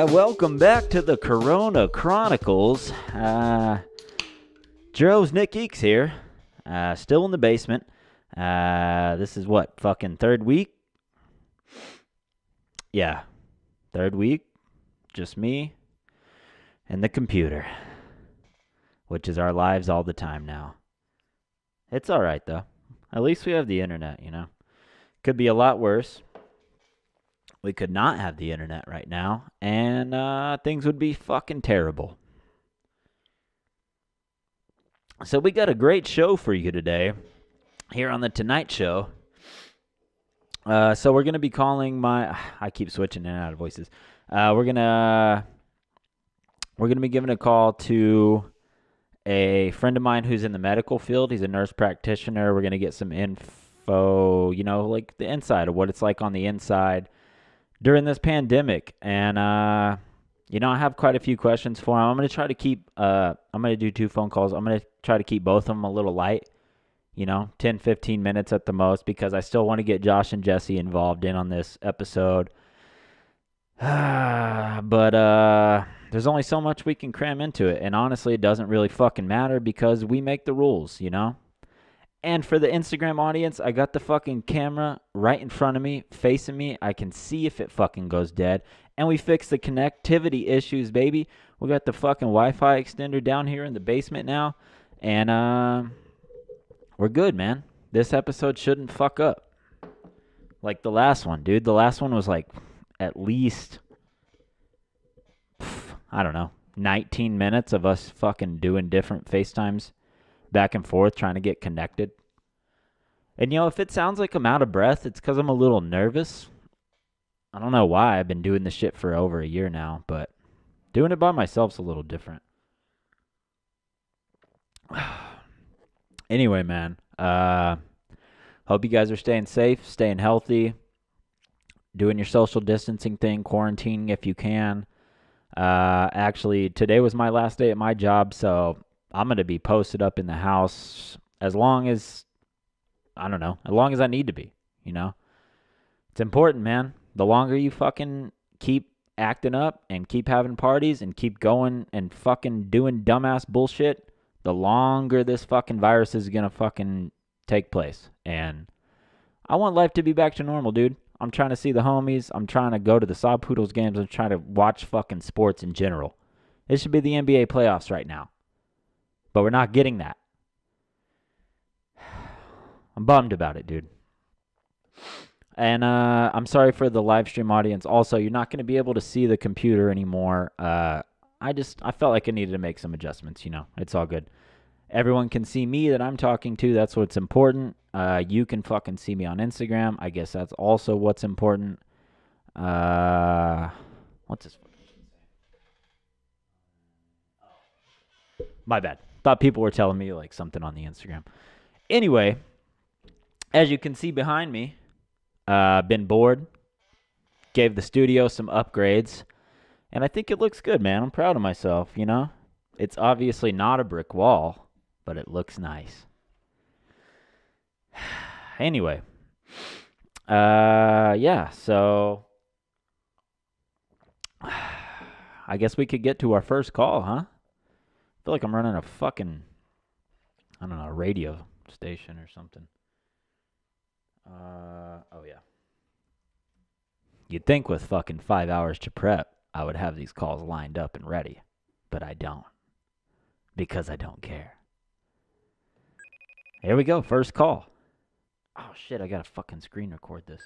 Welcome back to the Corona Chronicles. Joe's Nick Eeks here. Still in the basement. This is what, fucking third week? Yeah, third week. Just me and the computer, which is our lives all the time now. It's alright, though. At least we have the internet, you know? Could be a lot worse. We could not have the internet right now, and things would be fucking terrible. So we got a great show for you today here on the Tonight Show. So we're going to be calling my... I keep switching in and out of voices. We're going to be giving a call to a friend of mine who's in the medical field. He's a nurse practitioner. We're going to get some info, you know, like the inside of what it's like on the inside during this pandemic. And, you know, I have quite a few questions for him. I'm going to try to keep, I'm going to do 2 phone calls. I'm going to try to keep both of them a little light, you know, 10, 15 minutes at the most, because I still want to get Josh and Jesse involved in on this episode. But there's only so much we can cram into it. And honestly, it doesn't really fucking matter because we make the rules, you know? And for the Instagram audience, I got the fucking camera right in front of me, facing me. I can see if it fucking goes dead. And we fixed the connectivity issues, baby. We got the fucking Wi-Fi extender down here in the basement now. And we're good, man. This episode shouldn't fuck up. Like the last one, dude. The last one was like at least, I don't know, 19 minutes of us fucking doing different FaceTimes back and forth trying to get connected. And, you know, if it sounds like I'm out of breath, it's because I'm a little nervous. I don't know why. I've been doing this shit for over a year now, but doing it by myself's a little different. Anyway, man, hope you guys are staying safe, staying healthy, doing your social distancing thing, quarantining if you can. Actually, today was my last day at my job, so I'm going to be posted up in the house as long as, I don't know, as long as I need to be, you know? It's important, man. The longer you fucking keep acting up and keep having parties and keep going and fucking doing dumbass bullshit, the longer this fucking virus is going to fucking take place. And I want life to be back to normal, dude. I'm trying to see the homies. I'm trying to go to the Saw Poodles games. I'm trying to watch fucking sports in general. It should be the NBA playoffs right now. But we're not getting that. I'm bummed about it, dude. And I'm sorry for the live stream audience. Also, you're not going to be able to see the computer anymore. I felt like I needed to make some adjustments, you know. It's all good. Everyone can see me that I'm talking to. That's what's important. You can fucking see me on Instagram. I guess that's also what's important. What's this? My bad. Thought people were telling me like something on the Instagram. Anyway, as you can see behind me, been bored. Gave the studio some upgrades. And I think it looks good, man. I'm proud of myself, you know? It's obviously not a brick wall, but it looks nice. Anyway. Yeah, so I guess we could get to our first call, huh? I feel like I'm running a fucking, I don't know, a radio station or something. Oh yeah. You'd think with fucking 5 hours to prep, I would have these calls lined up and ready, but I don't. Because I don't care. Here we go, first call. Oh shit, I gotta fucking screen record this.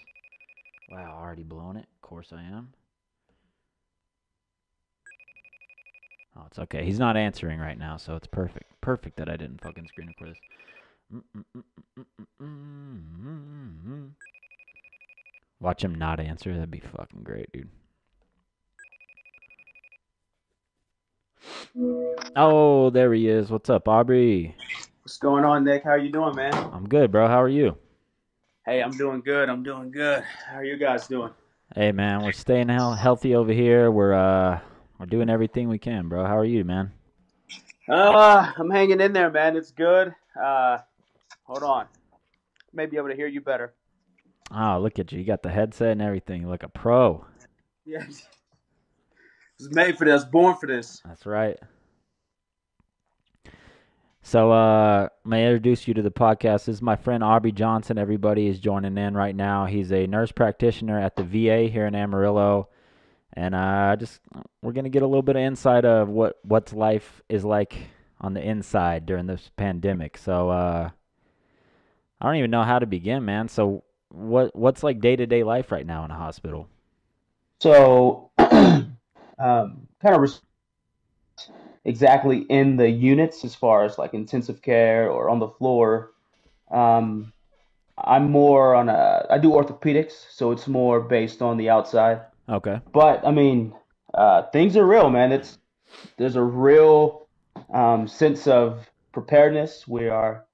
Wow, already blown it. Of course I am. Oh, it's okay. He's not answering right now, so it's perfect. Perfect that I didn't fucking screen record this. Watch him not answer. That'd be fucking great, dude. Oh, there he is. What's up, Aubrey? What's going on, Nick? How you doing, man? I'm good, bro. How are you? Hey, I'm doing good. How are you guys doing? Hey, man. We're staying healthy over here. We're doing everything we can, bro. How are you, man? I'm hanging in there, man. It's good. Hold on. May be able to hear you better. Oh, look at you. You got the headset and everything. You look a pro. Yeah. was made for this, born for this. That's right. So, may I introduce you to the podcast? This is my friend Aubrey Johnson. Everybody is joining in right now. He's a nurse practitioner at the VA here in Amarillo, and just we're gonna get a little bit of insight of what's life is like on the inside during this pandemic. So, I don't even know how to begin, man. So, what's like day to day life right now in a hospital? So, kind of exactly in the units as far as like intensive care or on the floor. Um, I'm more on I do orthopedics, so it's more based on the outside. Okay. But I mean, things are real, man. There's a real sense of preparedness. We are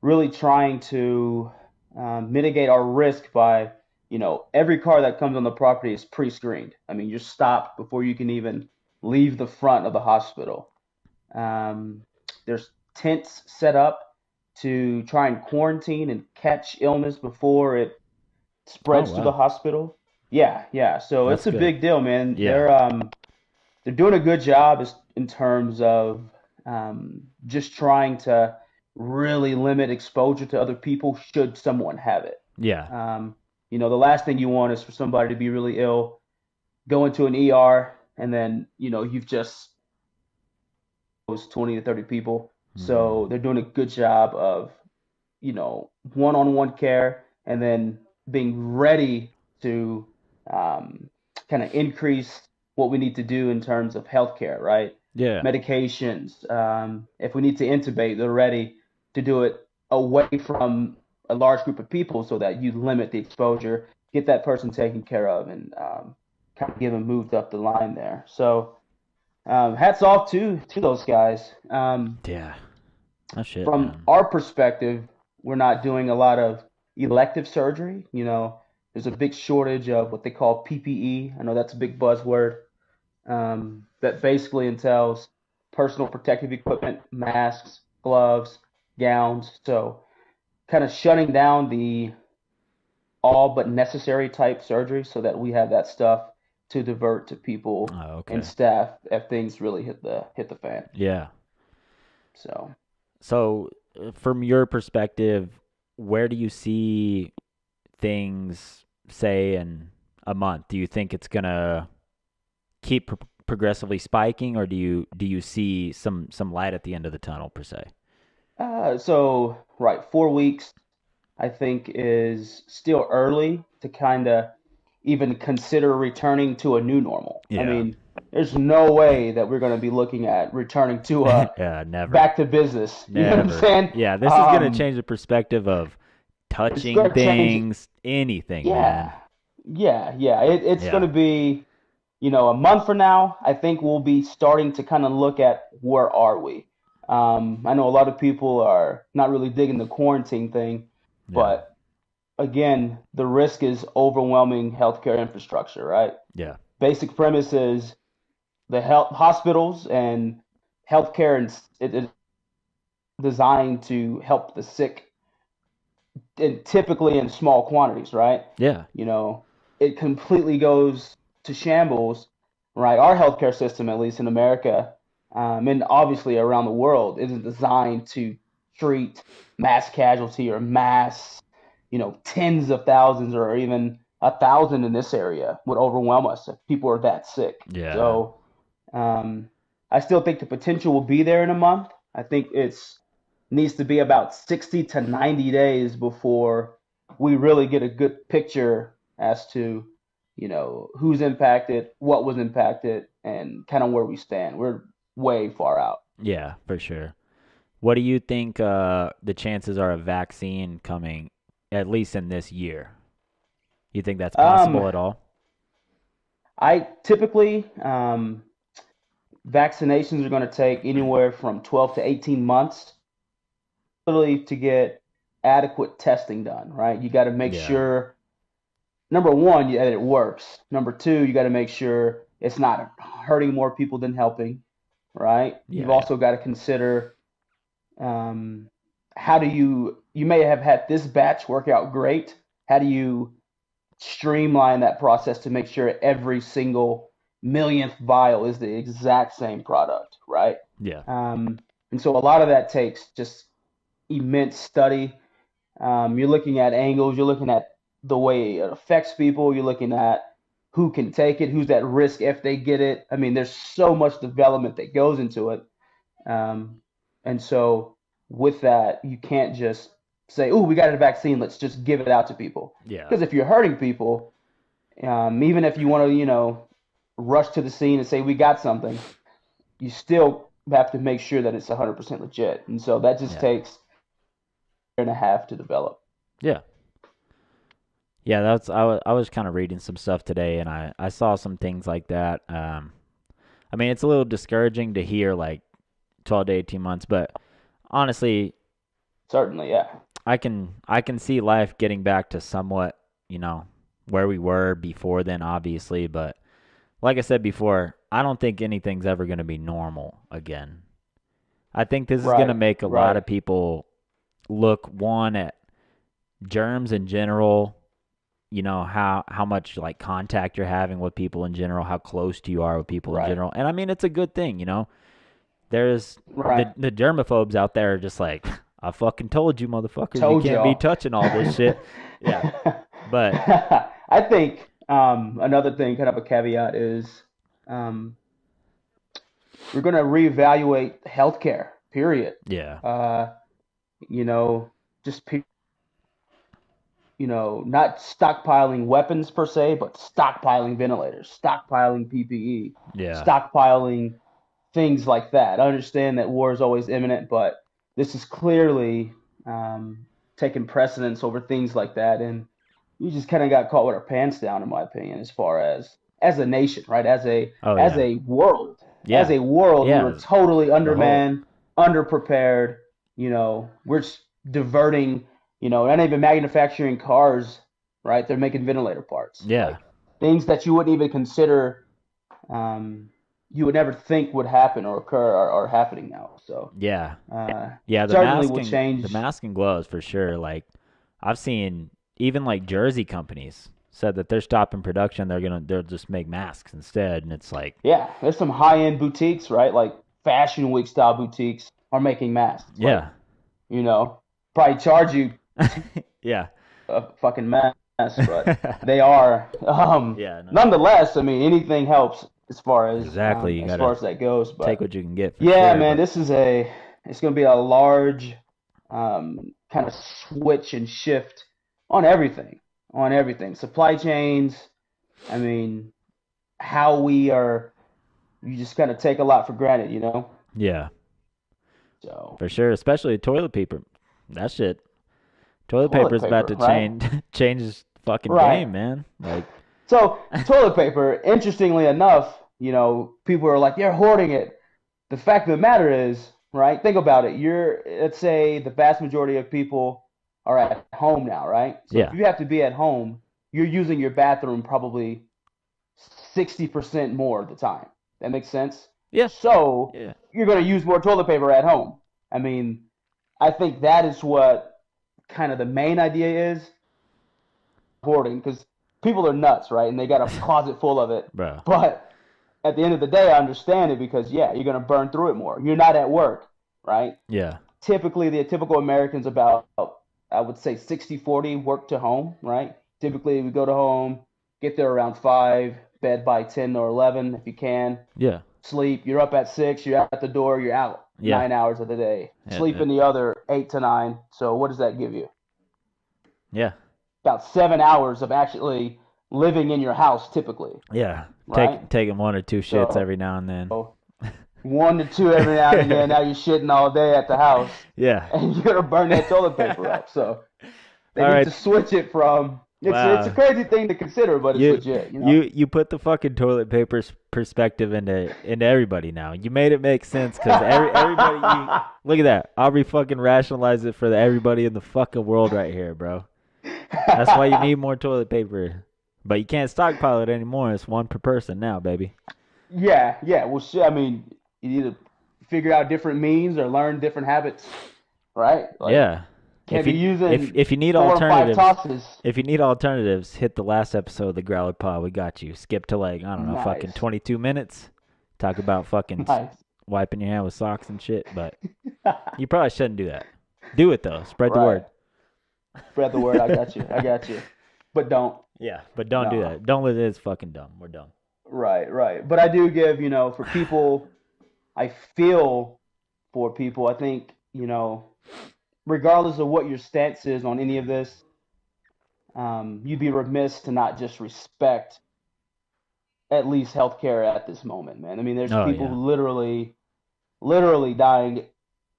really trying to mitigate our risk by, every car that comes on the property is pre-screened. I mean, you're stopped before you can even leave the front of the hospital. Um, there's tents set up to try and quarantine and catch illness before it Oh spreads to the wow, hospital. Yeah, yeah. So that's it's a good. big deal, man. Yeah. They're doing a good job in terms of just trying to really limit exposure to other people should someone have it. Yeah. Um, the last thing you want is for somebody to be really ill, go into an ER, and then you've just exposed 20 to 30 people. Hmm. So they're doing a good job of one-on-one care, and then being ready to um, kind of increase what we need to do in terms of healthcare, right? Yeah. Medications. If we need to intubate, they're ready to do it away from a large group of people so that you limit the exposure, get that person taken care of, and kind of get them moved up the line there. So hats off to those guys. Yeah. Oh shit, From man. our perspective, we're not doing a lot of elective surgery. There's a big shortage of what they call PPE. I know that's a big buzzword. That basically entails personal protective equipment, masks, gloves, gowns. So, kind of shutting down the all but necessary type surgery so that we have that stuff to divert to people Oh, and okay. staff if things really hit the fan. Yeah. So, So, from your perspective, where do you see things, say, in a month? Do you think it's gonna keep progressively spiking, or do you see some light at the end of the tunnel per se? right, 4 weeks I think is still early to kind of even consider returning to a new normal. I Yeah. mean, there's no way that we're going to be looking at returning to a Yeah. Never. back to business. You know what I'm Never. saying? Yeah. This is gonna change the perspective of It's touching going to change. things, anything, man. Yeah, yeah. It's going Yeah. to be, a month from now. I think we'll be starting to kind of look at where are we. I know a lot of people are not really digging the quarantine thing, Yeah. but again, the risk is overwhelming healthcare infrastructure, right? Yeah. Basic premise is the health hospitals and healthcare, and it is designed to help the sick, and typically in small quantities, right? Yeah. You know, it completely goes to shambles, right? Our healthcare system, at least in America, and obviously around the world, isn't designed to treat mass casualty or mass, tens of thousands or even 1,000 in this area would overwhelm us if people are that sick. Yeah. So um, I still think the potential will be there in a month. I think it's needs to be about 60 to 90 days before we really get a good picture as to, who's impacted, what was impacted, and kind of where we stand. We're way far out. Yeah, for sure. What do you think the chances are of vaccine coming at least in this year? You think that's Um, possible at all? I typically vaccinations are going to take anywhere from 12 to 18 months literally to get adequate testing done, right? You got to make Yeah. sure number one, that it works. Number two, you got to make sure it's not hurting more people than helping, right? You've Yeah, yeah. also got to consider um, how do you may have had this batch work out great. How do you streamline that process to make sure every single millionth vial is the exact same product, right? Yeah. Um, and so a lot of that takes just immense study. You're looking at angles, you're looking at the way it affects people, you're looking at who can take it, who's at risk if they get it. I mean, there's so much development that goes into it. Um, and so with that, you can't just say, "Oh, we got a vaccine, let's just give it out to people." Yeah. Because if you're hurting people, even if you want to, rush to the scene and say we got something, you still have to make sure that it's 100% legit. And so that just Yeah. takes a year and a half to develop. Yeah. Yeah, I was kind of reading some stuff today, and I saw some things like that. I mean, it's a little discouraging to hear like 12 to 18 months, but honestly, Certainly, yeah. I can see life getting back to somewhat, you know, where we were before then, obviously, but like I said before, I don't think anything's ever going to be normal again. I think this is going to Right, make a lot right, of people look one at germs in general, you know, how much like contact you're having with people in general, how close you are with people in right, general. And I mean, it's a good thing, you know. There's right. the germaphobes out there are just like, I fucking told you motherfuckers you Told can't be y'all. touching all this shit. Yeah. But I think another thing, kind of a caveat, is um, we're going to reevaluate healthcare, period. yeah. Uh, you know, just not stockpiling weapons per se, but stockpiling ventilators, stockpiling PPE, Yeah. stockpiling things like that. I understand that war is always imminent, but this is clearly um, taking precedence over things like that, and we just kind of got caught with our pants down, in my opinion, as far as a nation, right? Oh As yeah. a world, Yeah. we Yeah. were totally The whole undermanned, underprepared. We're just diverting. Not even manufacturing cars, right? They're making ventilator parts, yeah. like things that you wouldn't even consider, um, you would never think would happen or occur are happening now. So Yeah. uh, Yeah, certainly will change. the mask and gloves for sure. Like I've seen even like jersey companies said that they're stopping production. They'll just make masks instead, and it's like, Yeah, there's some high end boutiques, right? Like Fashion Week style boutiques are making masks. Like, yeah. you know, probably charge you Yeah. a fucking mess, but they are. Yeah, no. Nonetheless, I mean, anything helps Exactly. You as got far to as that goes. take But what you can get for yeah, sure, man, but it's going to be a large kind of switch and shift on everything, supply chains. I mean, how we are. You just kind of take a lot for granted. yeah, So for sure, especially toilet paper. That shit. Toilet paper toilet is about paper, to right? change this fucking Right. game, man. Like, So toilet paper, interestingly enough, people are like, you're hoarding it. The fact of the matter is, right? Think about it. Let's say the vast majority of people are at home now, right? So if yeah. you have to be at home, you're using your bathroom probably 60% more of the time. That makes sense? Yeah. So Yeah. you're going to use more toilet paper at home. I mean, I think that is what kind of the main idea is hoarding because people are nuts, right? And they got a closet full of it. Bro. But at the end of the day, I understand it because, yeah, you're going to burn through it more. You're not at work, right? Yeah. Typically, the typical American's about, I would say, 60-40 work to home, right? Typically, we go to home, get there around 5, bed by 10 or 11 if you can, Yeah. sleep. You're up at 6, you're out the door, you're out Yeah. 9 hours of the day. Yeah. Sleep in the other 8 to 9. So what does that give you? Yeah. About 7 hours of actually living in your house, typically, Yeah. right? Taking one or two shits So every now and then. 1 to 2 every now and again. Now you're shitting all day at the house, Yeah. and you're gonna burn that toilet paper up. So they All need right. to switch it from. It's a Wow. crazy thing to consider, but it's You legit. you put the fucking toilet paper's perspective into everybody now. You made it make sense because everybody you look at that. Aubrey fucking rationalize it for everybody in the fucking world right here, bro. That's why you need more toilet paper. But you can't stockpile it anymore. It's one per person now, baby. Yeah, yeah. Well, shit. I mean, you either figure out different means or learn different habits, right? Like, Yeah. Can't be using if you need 4 or 5 alternatives, tosses. if you need alternatives, hit the last episode of the Growler Pod. We got you. Skip to like, I don't know, fucking Nice. 22 minutes. Talk about fucking Nice. wiping your hand with socks and shit. But you probably shouldn't do that. Do it though. Spread the Right. word. Spread the word. I got you. I got you. But don't. Yeah, but don't do No. that. Don't let it. It's fucking dumb. We're done. Right. But I do give, for people, I feel for people. I think, regardless of what your stance is on any of this, you'd be remiss to not just respect at least healthcare at this moment, man. I mean, there's people literally dying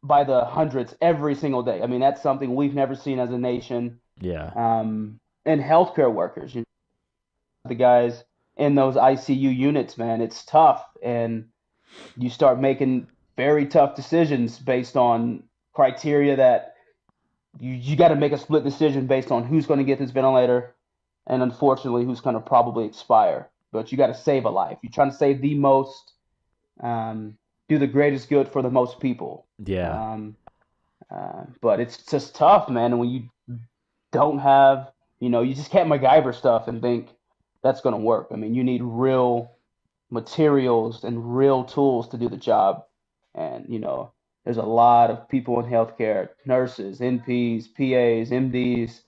by the hundreds every single day. I mean, that's something we've never seen as a nation. Yeah. And healthcare workers, the guys in those ICU units, man, it's tough. And you start making very tough decisions based on criteria that you got to make a split decision based on who's going to get this ventilator and unfortunately who's going to probably expire. But you got to save a life. You're trying to save the most, do the greatest good for the most people. Yeah. But it's just tough, man. And when you don't have, you just can't MacGyver stuff and think that's going to work. I mean, you need real materials and real tools to do the job. And, there's a lot of people in healthcare, nurses, NPs, PAs, MDs,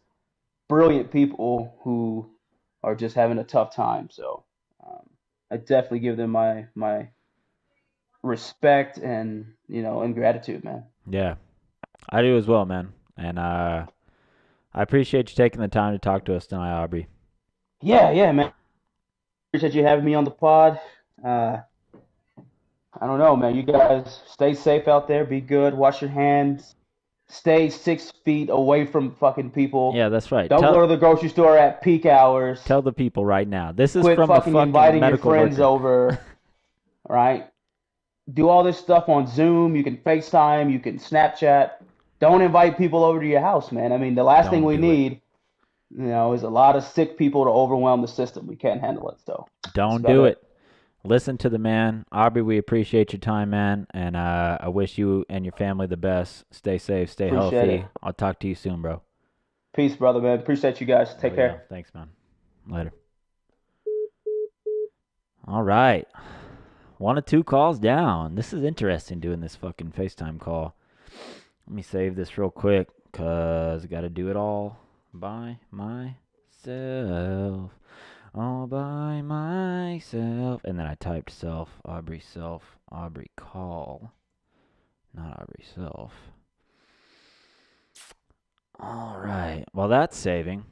brilliant people who are just having a tough time. So I definitely give them my respect and, and gratitude, man. Yeah. I do as well, man. And I appreciate you taking the time to talk to us tonight, Aubrey. Yeah, man. Appreciate you having me on the pod. I don't know, man. You guys stay safe out there. Be good. Wash your hands. Stay 6 feet away from fucking people. Yeah, that's right. Don't go to the grocery store at peak hours. Tell the people right now. This is Quit from fucking a fucking inviting your medical friends worker. over. Right? Do all this stuff on Zoom. You can FaceTime. You can Snapchat. Don't invite people over to your house, man. I mean, the last thing we need, is a lot of sick people to overwhelm the system. We can't handle it. So don't do it. Listen to the man. Aubrey, we appreciate your time, man. And I wish you and your family the best. Stay safe. Stay healthy. I'll talk to you soon, bro. Peace, brother, man. Appreciate you guys. Take care. Yeah. Thanks, man. Later. All right. 1 or 2 calls down. This is interesting doing this fucking FaceTime call. Let me save this real quick because I got to do it all by myself. All by myself. And then I typed self, Aubrey call. Not Aubrey self. All right. Well, that's saving.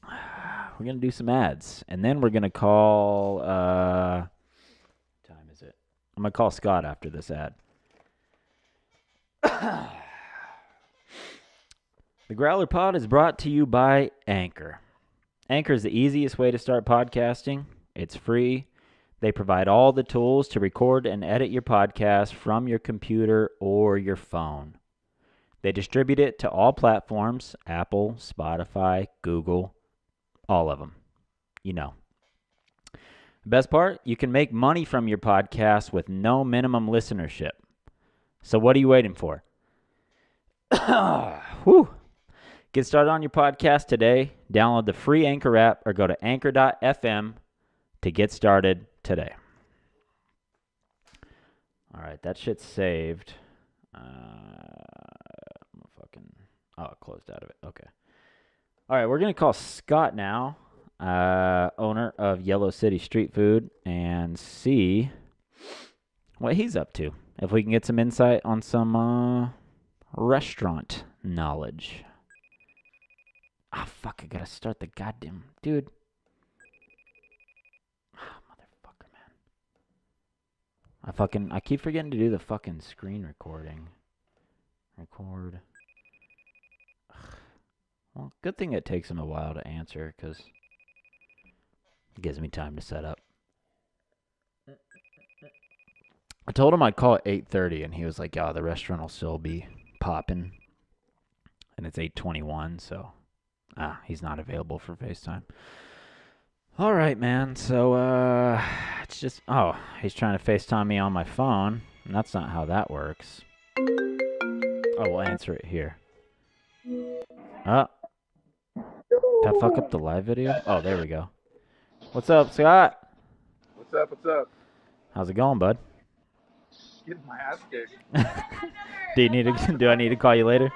We're going to do some ads. And then we're going to call... what time is it? I'm going to call Scott after this ad. The Growler Pod is brought to you by Anchor. Anchor is the easiest way to start podcasting. It's free. They provide all the tools to record and edit your podcast from your computer or your phone. They distribute it to all platforms, Apple, Spotify, Google, all of them. Best part, you can make money from your podcast with no minimum listenership. So what are you waiting for? Whew. Get started on your podcast today. Download the free Anchor app or go to anchor.fm to get started today. All right, that shit's saved. It closed out of it. Okay. All right, we're going to call Scott now, owner of Yellow City Street Food, and see what he's up to. If we can get some insight on some restaurant knowledge. Fuck, I gotta start the goddamn... Dude. Motherfucker, man. I keep forgetting to do the fucking screen recording. Record. Well, good thing it takes him a while to answer, because it gives me time to set up. I told him I'd call at 8:30, and he was like, the restaurant will still be popping. And it's 8:21, so... he's not available for FaceTime. All right, man. So, it's just... he's trying to FaceTime me on my phone. And that's not how that works. We'll answer it here. Oh, did I fuck up the live video? Oh, there we go. What's up, Scott? What's up? What's up? How's it going, bud? Getting my ass kicked. Do I need to call you later?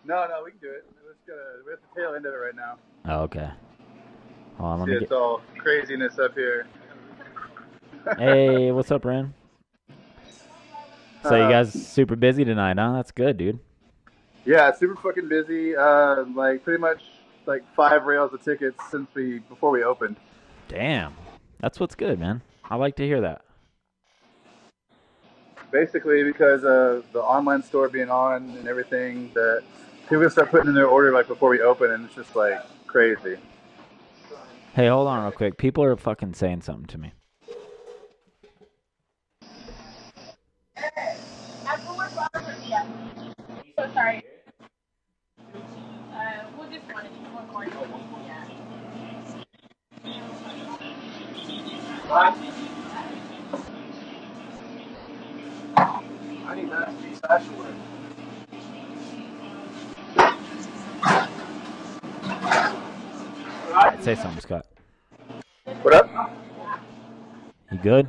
No, we can do it. We're at the tail end of it right now. Oh, okay. Hold on, let See, me it's get. all craziness up here. Hey, what's up, Ren? So you guys super busy tonight, huh? That's good, dude. Yeah, super fucking busy. Like pretty much like 5 rails of tickets before we opened. Damn, that's what's good, man. I like to hear that. Basically, because of the online store being on and everything, that people start putting in their order like before we open, and it's just like crazy. Hey, hold on real quick. People are fucking saying something to me. So sorry. We'll just one more. Yeah. I need that special. Say something, Scott. What up? You good?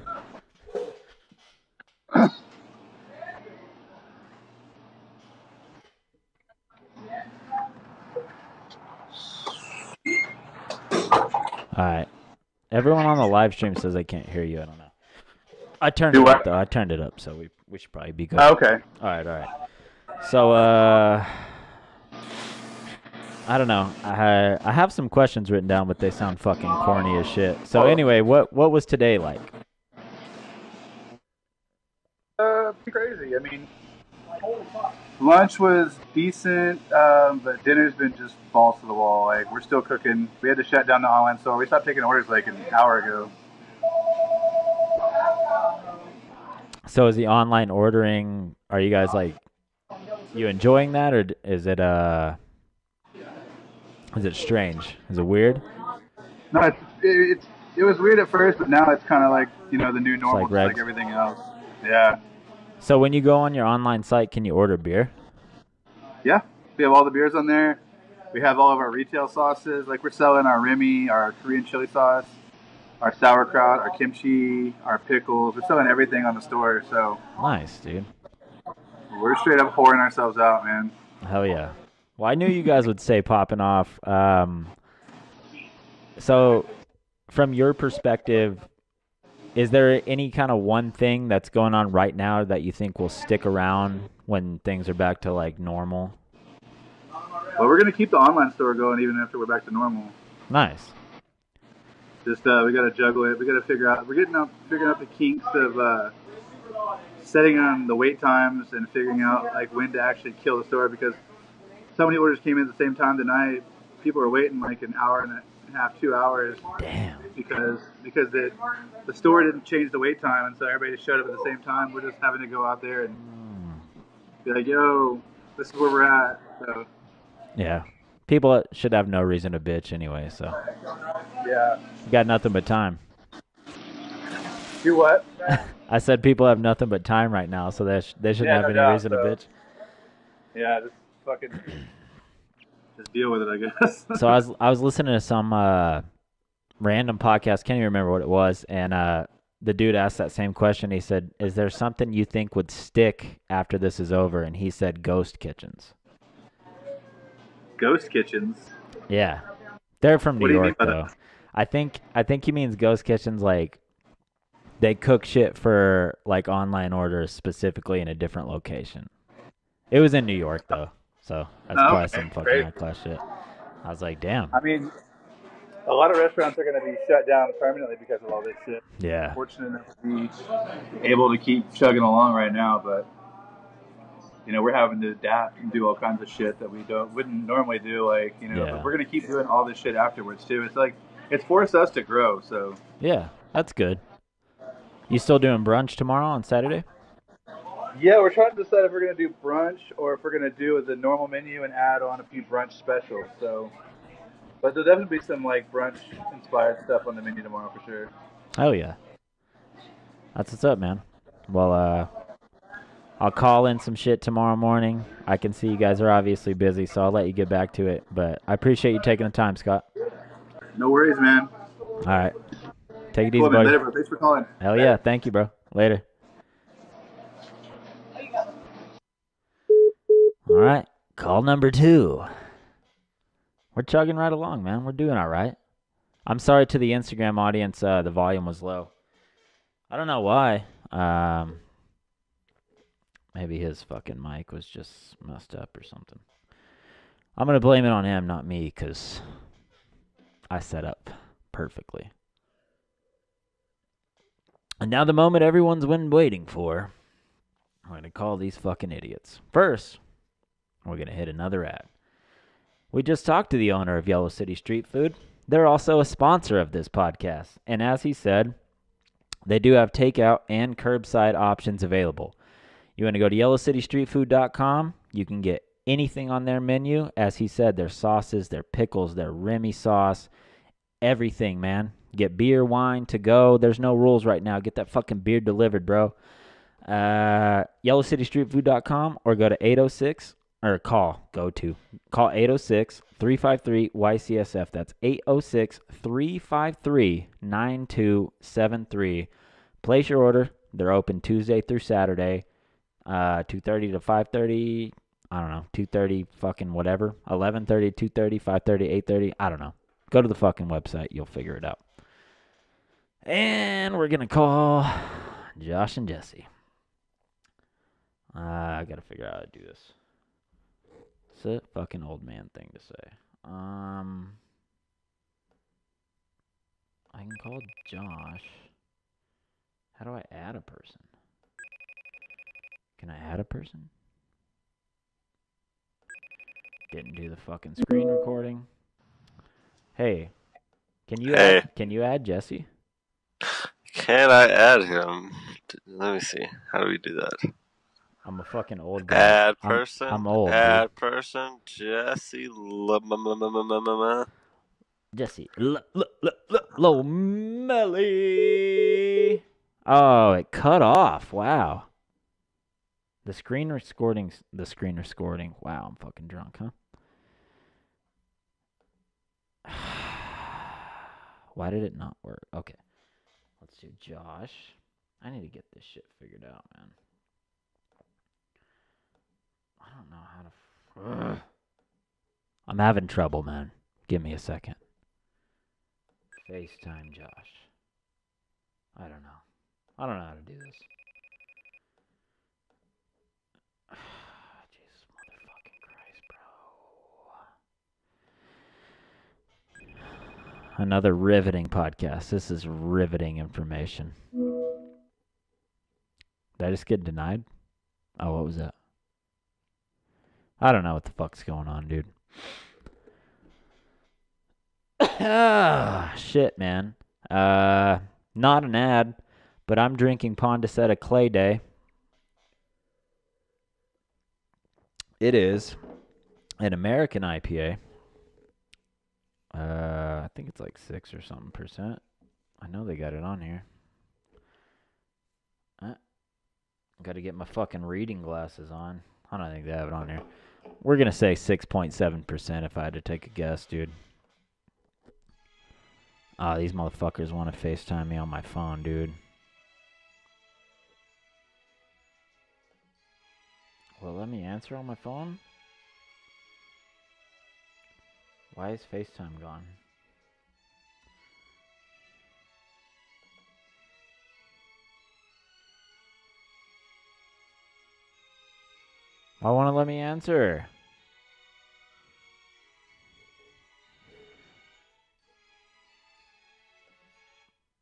All right. Everyone on the live stream says they can't hear you. I don't know. I turned it up though. I turned it up, so we should probably be good. Oh, okay. All right. So I don't know. I have some questions written down, but they sound fucking corny as shit. So anyway, what was today like? Crazy. I mean, lunch was decent, but dinner's been just balls to the wall. Like, we're still cooking. We had to shut down the online store. We stopped taking orders like an hour ago. So is the online ordering? Are you guys like you enjoying that, or is it strange? Is it weird? No, it was weird at first, but now it's kind of like the new normal, like just like everything else. Yeah. So when you go on your online site, can you order beer? Yeah, we have all the beers on there. We have all of our retail sauces. Like, we're selling our Remy, our Korean chili sauce, our sauerkraut, our kimchi, our pickles. We're selling everything on the store. So nice, dude. We're straight up pouring ourselves out, man. Hell yeah. Well, I knew you guys would say popping off. So from your perspective, is there any kind of one thing that's going on right now that you think will stick around when things are back to like normal? Well, we're going to keep the online store going even after we're back to normal. Nice. Just we got to juggle it. We got to figure out. We're figuring out the kinks of setting on the wait times and figuring out like when to actually kill the store, because so many orders came in at the same time tonight. People are waiting like an hour and a half, 2 hours. Damn. Because the store didn't change the wait time, and so everybody showed up at the same time. We're just having to go out there and be like, "Yo, this is where we're at." So. Yeah. People should have no reason to bitch anyway, so. Yeah. You got nothing but time. Do what? I said people have nothing but time right now, so they shouldn't have any reason to bitch. Yeah, just fucking just deal with it, I guess. So I was listening to some random podcast, can't even remember what it was, and the dude asked that same question. He said, "Is there something you think would stick after this is over?" And he said, "Ghost kitchens." Ghost kitchens? Yeah, they're from New York though. I think he means ghost kitchens like they cook shit for like online orders specifically in a different location. It was in New York though, so that's probably some fucking high class shit. I was like, damn. I mean, a lot of restaurants are going to be shut down permanently because of all this shit. Yeah. I'm fortunate enough to be able to keep chugging along right now, but we're having to adapt and do all kinds of shit that we wouldn't normally do. Like, but we're going to keep doing all this shit afterwards too. It's like it's forced us to grow. So yeah, that's good. You still doing brunch tomorrow on Saturday? Yeah, we're trying to decide if we're going to do brunch or if we're going to do the normal menu and add on a few brunch specials. So, but there'll definitely be some like brunch-inspired stuff on the menu tomorrow for sure. Oh yeah, that's what's up, man. Well, I'll call in some shit tomorrow morning. I can see you guys are obviously busy, so I'll let you get back to it. But I appreciate you taking the time, Scott. No worries, man. All right. Take it easy, Cool, man. buddy. Later, bro. Thanks for calling. Hell yeah. Thank you, bro. Later. All right. Call number 2. We're chugging right along, man. We're doing all right. I'm sorry to the Instagram audience. The volume was low. I don't know why. Maybe his fucking mic was just messed up or something. I'm going to blame it on him, not me, because I set up perfectly. And now the moment everyone's been waiting for. I'm going to call these fucking idiots. First, we're going to hit another ad. We just talked to the owner of Yellow City Street Food. They're also a sponsor of this podcast. And as he said, they do have takeout and curbside options available. You want to go to yellowcitystreetfood.com. You can get anything on their menu. As he said, their sauces, their pickles, their Remy sauce, everything, man. Get beer, wine to go. There's no rules right now. Get that fucking beer delivered, bro. Yellowcitystreetfood.com or go to 806 or call 806-353-YCSF. That's 806-353-9273. Place your order. They're open Tuesday through Saturday, 2:30 to 5:30. I don't know, 2:30 fucking whatever. 11:30, 2:30, 5:30, 8:30. I don't know. Go to the fucking website. You'll figure it out. And we're going to call Josh and Jesse. I got to figure out how to do this. It's a fucking old man thing to say. I can call Josh. How do I add a person? Can I add a person? Didn't do the fucking screen recording. Hey, can you add Jesse? Can I add him? Let me see. How do we do that? I'm a fucking old guy. Add person. I'm old. Add Dude. person. Jesse. Jesse. Lomelli. Oh, it cut off. Wow. The screen recording. Wow, I'm fucking drunk, huh? Why did it not work? Okay. Let's do Josh. I need to get this shit figured out, man. I don't know how to... I'm having trouble, man. Give me a second. FaceTime Josh. I don't know. I don't know how to do this. Jesus motherfucking Christ, bro. Another riveting podcast. This is riveting information. Did I just get denied? Oh, what was that? I don't know what the fuck's going on, dude. Shit, man. Not an ad, but I'm drinking Pondicetta Clay Day. It is an American IPA. I think it's like 6 or something %. I know they got it on here. Got to get my fucking reading glasses on. I don't think they have it on here. We're going to say 6.7% if I had to take a guess, dude. Oh, these motherfuckers want to FaceTime me on my phone, dude. Well, let me answer on my phone. Why is FaceTime gone? Why won't it let me answer?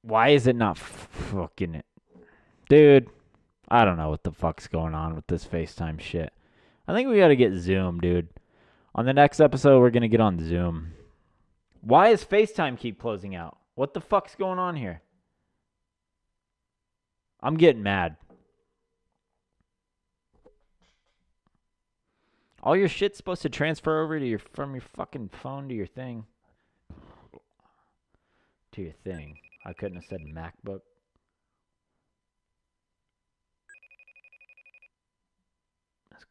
Why is it not fucking it? Dude, I don't know what the fuck's going on with this FaceTime shit. I think we gotta get Zoom, dude. On the next episode, we're gonna get on Zoom. Why does FaceTime keep closing out? What the fuck's going on here? I'm getting mad. All your shit's supposed to transfer over to from your fucking phone to your thing. To your thing. I couldn't have said MacBook.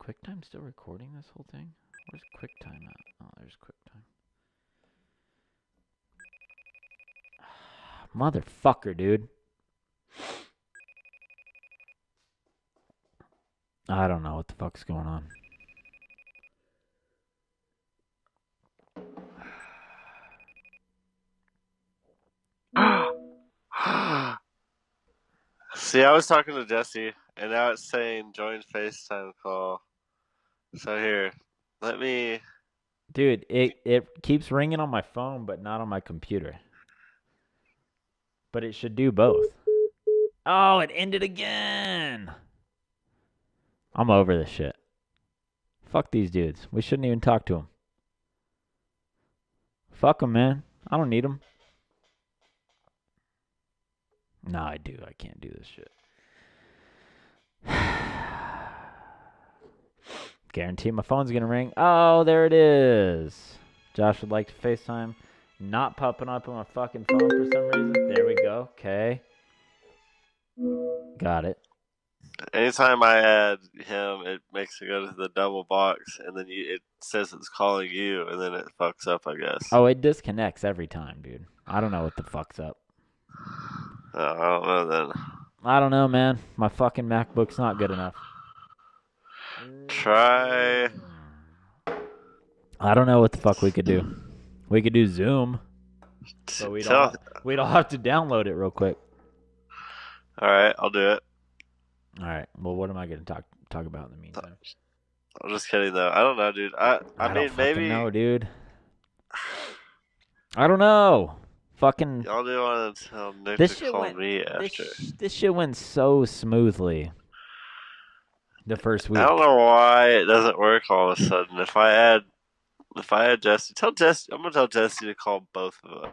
QuickTime still recording this whole thing? Where's QuickTime at? Oh, there's QuickTime. Motherfucker, dude. I don't know what the fuck's going on. See, I was talking to Jesse, and now it's saying join FaceTime call. So here, let me. Dude, it keeps ringing on my phone, but not on my computer. But it should do both. Oh, it ended again. I'm over this shit. Fuck these dudes. We shouldn't even talk to them. Fuck them, man. I don't need them. No, I do. I can't do this shit. Guarantee my phone's going to ring. Oh, there it is. Josh would like to FaceTime. Not popping up on my fucking phone for some reason. There we go. Okay. Got it. Anytime I add him, it makes it go to the double box, and then it says it's calling you, and then it fucks up, I guess. Oh, it disconnects every time, dude. I don't know what the fuck's up. I don't know then. I don't know, man. My fucking MacBook's not good enough. Try. I don't know what the fuck we could do. We could do Zoom, but we'd all have to download it real quick. All right, I'll do it. All right. Well, what am I going to talk about in the meantime? I'm just kidding though. I don't know, dude. I mean, maybe. No, dude. I don't know. Fucking. Y'all do want to tell Nick This to shit call went- me after. This shit went so smoothly. The first week. I don't know why it doesn't work all of a sudden. If I add Jesse, I'm gonna tell Jesse to call both of them.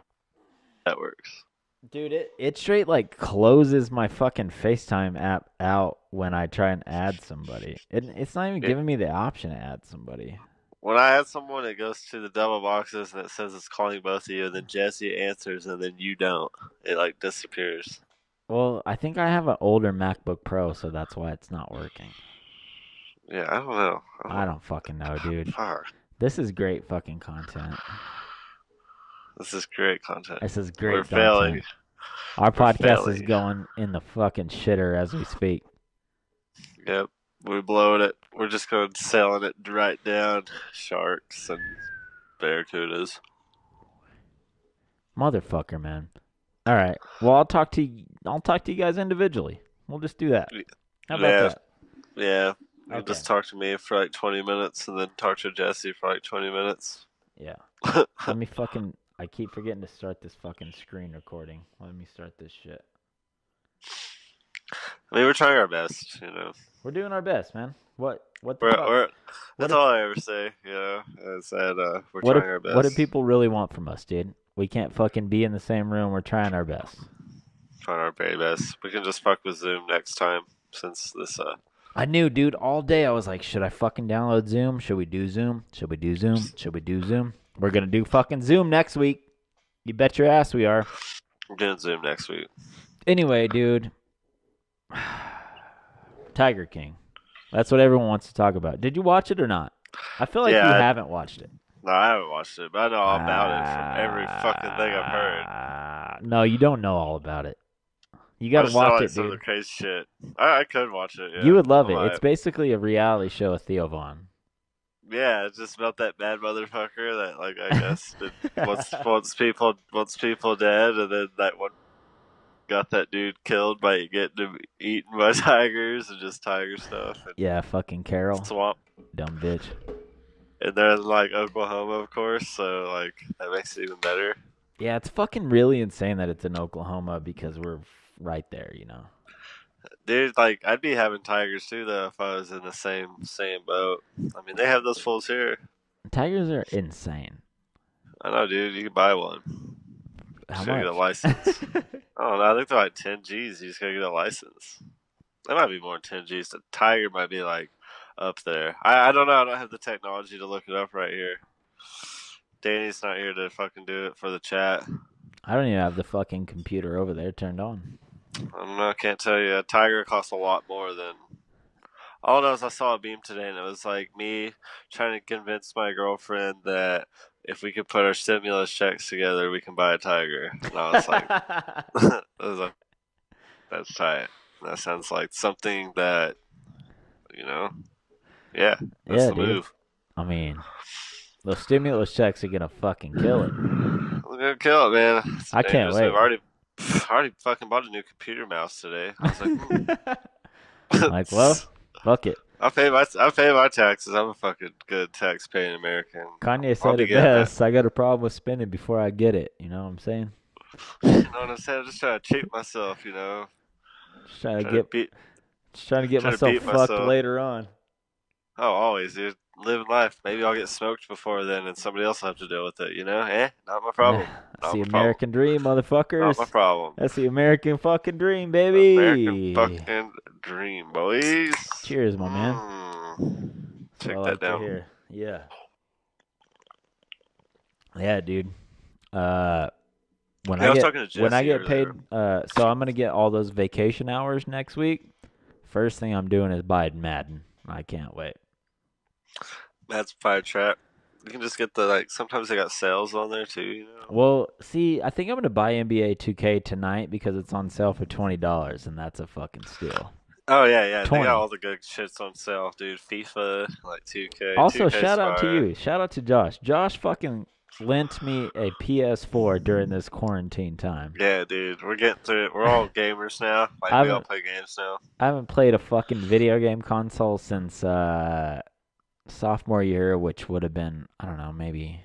That works. Dude, it straight like closes my fucking FaceTime app out when I try and add somebody. It's not even giving me the option to add somebody. When I add someone, it goes to the double boxes and it says it's calling both of you, and then Jesse answers, and then you don't. It like disappears. Well, I think I have an older MacBook Pro, so that's why it's not working. Yeah, I don't know. I don't fucking know, dude. Fuck. This is great fucking content. This is great content. This is great We're content. failing. Our podcast failing. is going in the fucking shitter as we speak. Yep, we're blowing it. We're just going sailing it right down. Sharks and barracudas. Motherfucker, man. All right. Well, I'll talk to you guys individually. We'll just do that. How about that? Yeah. You Okay. just talk to me for like 20 minutes and then talk to Jesse for like 20 minutes. Yeah. Let me fucking... I keep forgetting to start this fucking screen recording. Let me start this shit. I mean, we're trying our best, you know. We're doing our best, man. What the fuck? That's all I ever say, you know. I said we're What trying do, our best. what do people really want from us, dude? We can't fucking be in the same room. We're trying our best. Trying our very best. We can just fuck with Zoom next time since this I knew, dude, all day I was like, should I fucking download Zoom? Should we do Zoom? Should we do Zoom? Should we do Zoom? We're going to do fucking Zoom next week. You bet your ass we are. we're doing Zoom next week. Anyway, dude. Tiger King. That's what everyone wants to talk about. Did you watch it or not? I feel like you haven't watched it. No, I haven't watched it, but I know all about it from every fucking thing I've heard. No, you don't know all about it. You got to watch it, Some of the dude. crazy shit. I could watch it, yeah. You would love it. I might. It's basically a reality show with Theo Vaughn. Yeah, it's just about that bad motherfucker that, like, I guess wants people dead, and then that one got that dude killed by getting him eaten by tigers and just tiger stuff. And Yeah, fucking Carol. swamp, Dumb bitch. and they're in like Oklahoma, of course. So like that makes it even better. Yeah, it's fucking really insane that it's in Oklahoma because we're right there, you know. Dude, like I'd be having tigers too, though, if I was in the same boat. I mean, they have those fools here. Tigers are insane. I know, dude. You can buy one. How Just gotta get a much? license. I don't know. I think they're like 10 G's. You just gotta get a license. That might be more than 10 G's. The tiger might be like up there. I don't know. I don't have the technology to look it up right here. Danny's not here to fucking do it for the chat. I don't even have the fucking computer over there turned on. I don't know. I can't tell you. A tiger costs a lot more than All I know is I saw a meme today, and it was like me trying to convince my girlfriend that if we could put our stimulus checks together, we can buy a tiger. And I was like, I was like, that's tight. That sounds like something that, you know, yeah, that's Yeah, the dude. move. I mean, those stimulus checks are gonna fucking kill it. We're gonna kill it, man. It's I can't dangerous. wait. I already fucking bought a new computer mouse today. I was like, Like, well, fuck it. I pay my taxes. I'm a fucking good tax-paying American. Kanye I'll said be it getting that. best. I got a problem with spending before I get it. You know what I'm saying? You know what I'm saying? I'm just trying to treat myself, you know. Just trying to Trying to get, beat. just trying to get trying to myself beat fucked myself. later on. Oh, always, dude. Living life. Maybe I'll get smoked before then, and somebody else will have to deal with it. You know? Not my problem. That's Not the my problem. American dream, motherfuckers. Not my problem. That's the American fucking dream, baby. American fucking dream, boys. Cheers, my man. Check That's what I that like to down. hear. Yeah. Yeah, dude. When Yeah, I was I talking to get when I Jesse get paid, earlier. so I'm gonna get all those vacation hours next week. First thing I'm doing is buying Madden. I can't wait. That's Fire Trap. You can just get the sometimes they got sales on there too, you know. Well, see, I think I'm gonna buy NBA 2K tonight because it's on sale for $20, and that's a fucking steal. Oh yeah. They 20. got all the good shits on sale, dude. FIFA, like 2K. Also, 2K's shout out to fire. you. Shout out to Josh. Josh fucking lent me a PS4 during this quarantine time. Yeah, dude. We're getting through it. We're all gamers now. Like we all play games now. I haven't played a fucking video game console since sophomore year, which would have been, I don't know, maybe,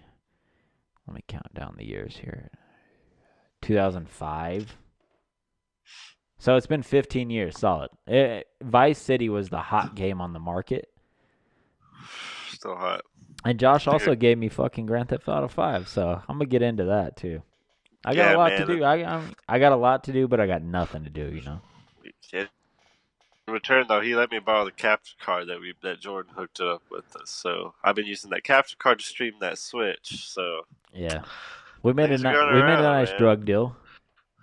let me count down the years here. 2005. So it's been 15 years solid. Vice City was the hot game on the market. Still hot. And Josh also gave me fucking Grand Theft Auto 5, so I'm going to get into that too. I got a lot to do. I got a lot to do, but I got nothing to do, you know. Yeah. In return, though, he let me borrow the capture card that Jordan hooked it up with us. So I've been using that capture card to stream that Switch. So yeah, we made a things are going nice around, man. drug deal.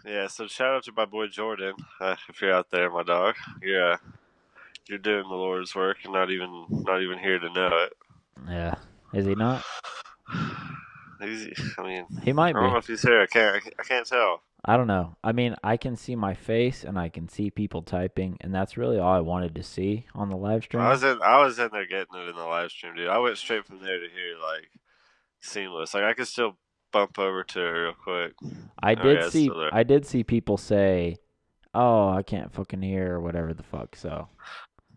Yeah, so shout out to my boy Jordan. If you're out there, my dog, you're doing the Lord's work and not even here to know it. Yeah, is he not? He might I don't know if he's here. I can't tell. I don't know. I mean, I can see my face and I can see people typing, and that's really all I wanted to see on the live stream. I was in there getting it in the live stream, dude. I went straight from there to here, like seamless. Like I could still bump over to her real quick. I did see people say, "Oh, I can't fucking hear," or whatever the fuck. So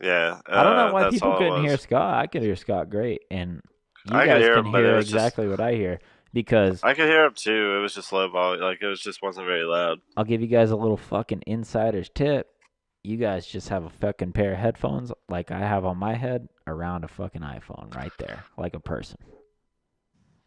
yeah, I don't know why people couldn't hear Scott. I could hear Scott great, and you guys can hear exactly what I hear. Because I could hear him too. It was just low volume. Like it just wasn't very loud. I'll give you guys a little fucking insider's tip. You guys just have a fucking pair of headphones like I have on my head around a fucking iPhone right there, like a person.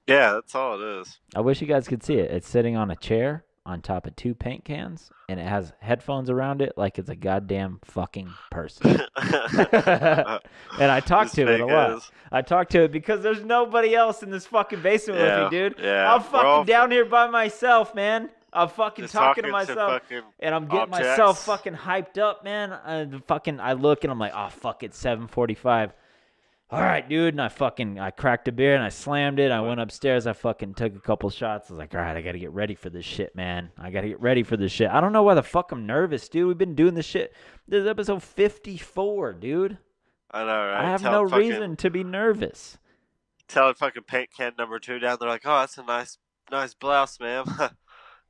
Yeah, that's all it is. I wish you guys could see it. It's sitting on a chair on top of 2 paint cans, and it has headphones around it like it's a goddamn fucking person. And I talk to it a lot. I talk to it because there's nobody else in this fucking basement with me, dude. Yeah, I'm fucking down here by myself, man. I'm fucking talking to myself, and I'm getting myself fucking hyped up, man. I look, and I'm like, oh, fuck, it's 7:45. All right, dude, and I cracked a beer, and I slammed it. I went upstairs. I fucking took a couple shots. I was like, all right, I got to get ready for this shit, man. I got to get ready for this shit. I don't know why the fuck I'm nervous, dude. We've been doing this shit. This is episode 54, dude. I know, right? I have no reason to be nervous. Tell fucking paint can number 2 down. They're like, oh, that's a nice blouse, ma'am.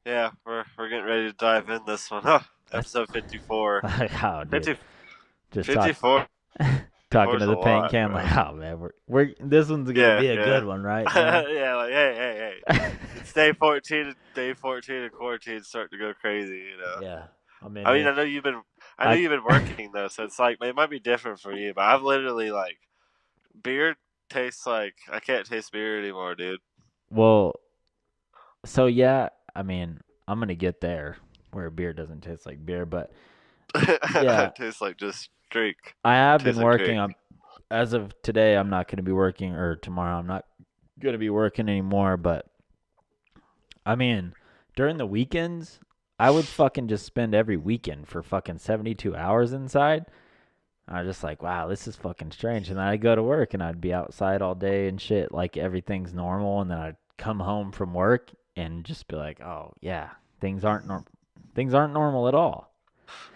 Yeah, we're getting ready to dive in this one. Huh, episode 54. Oh, dude. 54. Talking to the paint can, like, oh man, we're this one's gonna be a good one, right? Yeah, like hey. It's day 14 and quarantine's starting to go crazy, you know. Yeah. I know you've been working though, so it's like it might be different for you, but I've literally like beer tastes like I can't taste beer anymore, dude. Well, so yeah, I mean, I'm gonna get there where beer doesn't taste like beer, but yeah, it tastes like just drink. I have been working. As of today, I'm not going to be working, or tomorrow, I'm not going to be working anymore. But I mean, during the weekends, I would fucking just spend every weekend for fucking 72 hours inside. I was just like, wow, this is fucking strange. And then I'd go to work and I'd be outside all day and shit, like everything's normal. And then I'd come home from work and just be like, oh yeah, things aren't normal at all.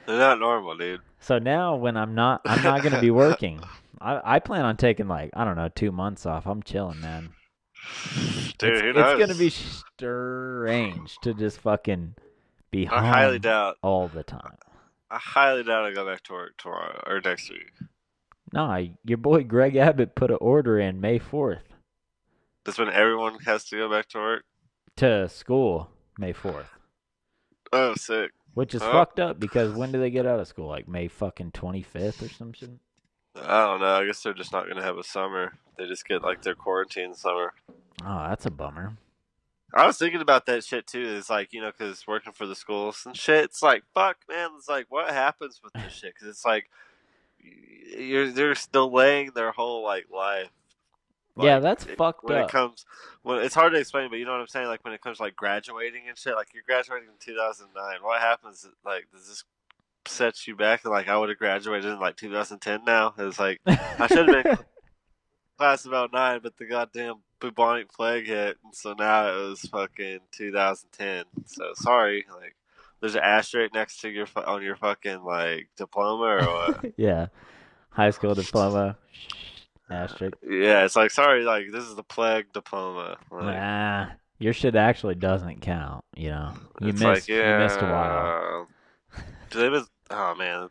They're not normal, dude. So now when I'm not gonna be working. I plan on taking like, I don't know, 2 months off. I'm chilling, man. Dude, who It's knows? gonna be strange to just fucking be home I highly doubt. all the time. I highly doubt I go back to work tomorrow or next week. Nah, your boy Greg Abbott put an order in May 4th That's when everyone has to go back to work. to school May 4th, Oh, sick. which is Huh? fucked up because when do they get out of school? Like May fucking 25th or some shit? I don't know. I guess they're just not gonna have a summer. They just get like their quarantine summer. Oh, that's a bummer. I was thinking about that shit too. It's like, because working for the schools and shit. It's like, fuck, man. It's like, what happens with this shit? Because it's like, they're delaying their whole like life. Yeah, Like, that's fucked when up. it comes, it's hard to explain, but you know what I'm saying. Like when it comes to, like graduating and shit. Like you're graduating in 2009. What happens? Like, does this set you back? Like I would have graduated in like 2010. Now it's like I should have been class of 09, but the goddamn bubonic plague hit, and so now it was fucking 2010. So sorry, like there's an asterisk next to on your fucking like diploma or what? Yeah, high school diploma. Asterisk. Yeah, it's like sorry, like this is the plague diploma. Like, Nah, your shit actually doesn't count. You know, you it's missed. like, yeah, You missed a while. Oh man,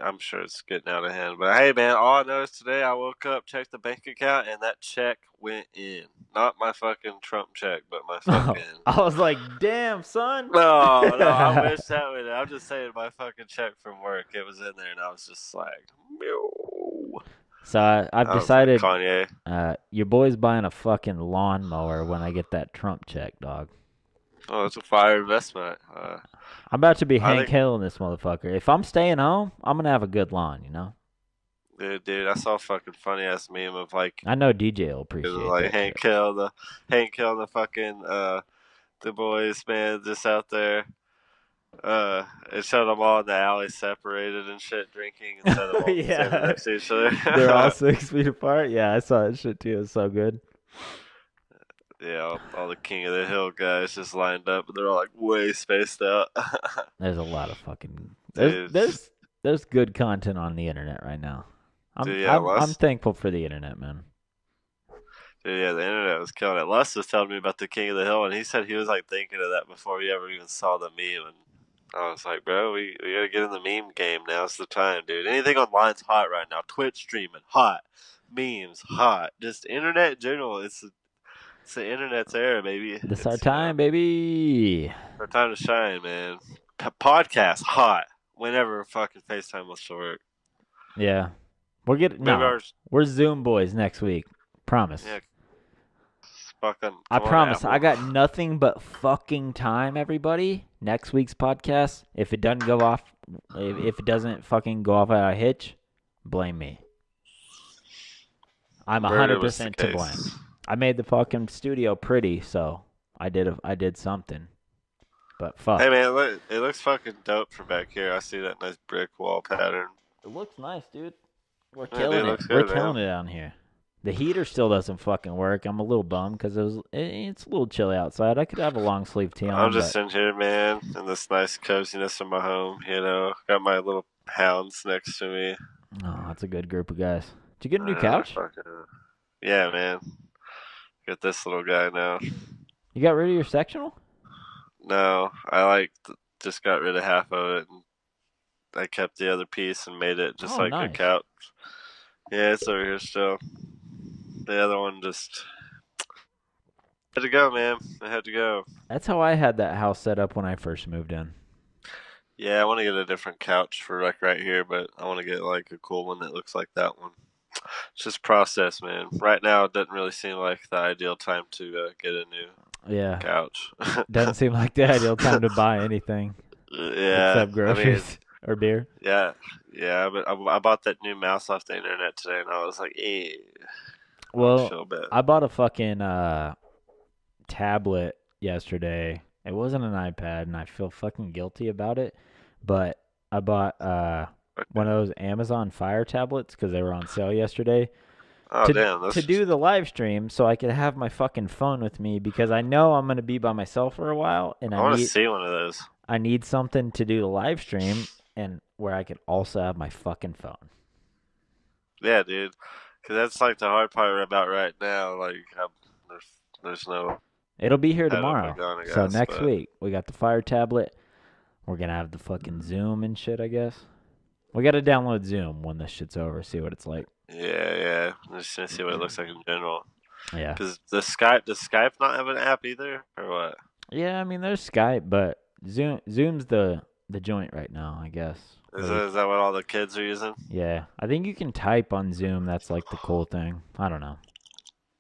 I'm sure it's getting out of hand. But hey, man, all I noticed today, I woke up, checked the bank account, and that check went in. Not my fucking Trump check, but my fucking. I was like, damn, son. No, I wish that would. I'm just saying, my fucking check from work, it was in there, and I was just like, meow. So I've I was like, decided Kanye. your boy's buying a fucking lawnmower when I get that Trump check, dog. Oh, it's a fire investment. I'm about to be I Hank think- Hill in this motherfucker. If I'm staying home, I'm gonna have a good lawn, you know. Dude, I saw a fucking funny ass meme of like, I know DJ will it appreciate was like that Hank shit. Hill, the fucking the boys, man, just out there. It showed them all in the alley separated and shit, drinking instead of all Yeah. standing next to each other. They're all 6 feet apart. Yeah, I saw that shit too. It's so good. Yeah, all the King of the Hill guys just lined up, but they're all like way spaced out. There's a lot of fucking Dude. there's good content on the internet right now. Dude, yeah, I'm thankful for the internet, man. Dude, yeah, the internet was killing it. Les was telling me about the King of the Hill, and he said he was like thinking of that before he ever even saw the meme. And I was like, bro, we gotta get in the meme game. Now's the time, dude. Anything online's hot right now. Twitch streaming, hot. Memes, hot. Just internet in general. It's the internet's era, baby. This our time, baby. Our time to shine, man. Podcast, hot. Whenever fucking FaceTime wants to work. Yeah. Maybe We're Zoom boys next week. Promise. Yeah. Fucking. I come on, promise. Apple. I got nothing but fucking time, everybody. Next week's podcast, if it doesn't go off, if it doesn't fucking go off at a hitch, blame me. I'm Murder was the 100% to case. blame. I made the fucking studio pretty, so I did something. But fuck. Hey man, it looks fucking dope from back here. I see that nice brick wall pattern. It looks nice, dude. We're Yeah, killing dude, it. looks We're good, killing it down here. The heater still doesn't fucking work. I'm a little bummed because it's a little chilly outside. I could have a long sleeve tee on. I'm just but in here, man, in this nice coziness of my home. Got my little hounds next to me. oh, that's a good group of guys. Did you get a new couch? Yeah, man. Got this little guy now. You got rid of your sectional? No, I just got rid of half of it, and I kept the other piece and made it just Oh, like nice. a couch. Yeah, it's over here still. The other one just had to go, man. I had to go. That's how I had that house set up when I first moved in. Yeah, I want to get a different couch for like right here, but I want to get like a cool one that looks like that one. It's just process, man. Right now, it doesn't really seem like the ideal time to get a new Yeah. couch. Doesn't seem like the ideal time to buy anything Yeah, except groceries or beer. yeah, but I bought that new mouse off the internet today, and I was like, I Well, feel bad. I bought a fucking tablet yesterday. It wasn't an iPad, and I feel fucking guilty about it. But I bought one of those Amazon Fire tablets because they were on sale yesterday Oh to damn, that's to do the live stream so I could have my fucking phone with me because I know I'm gonna be by myself for a while and I want to see one of those. I need something to do the live stream and where I could also have my fucking phone. Yeah, dude. Because that's like the hard part about right now. Like, there's no It'll be here head up tomorrow. or gun, I So guess, next but- week we got the Fire tablet. We're gonna have the fucking Zoom and shit, I guess. We gotta download Zoom when this shit's over, see what it's like. Yeah. I'm just gonna see what it looks like in general. Yeah. Because does Skype not have an app either, or what? Yeah, I mean there's Skype, but Zoom's the joint right now, I guess. Is that what all the kids are using? Yeah. I think you can type on Zoom, that's like the cool thing. I don't know.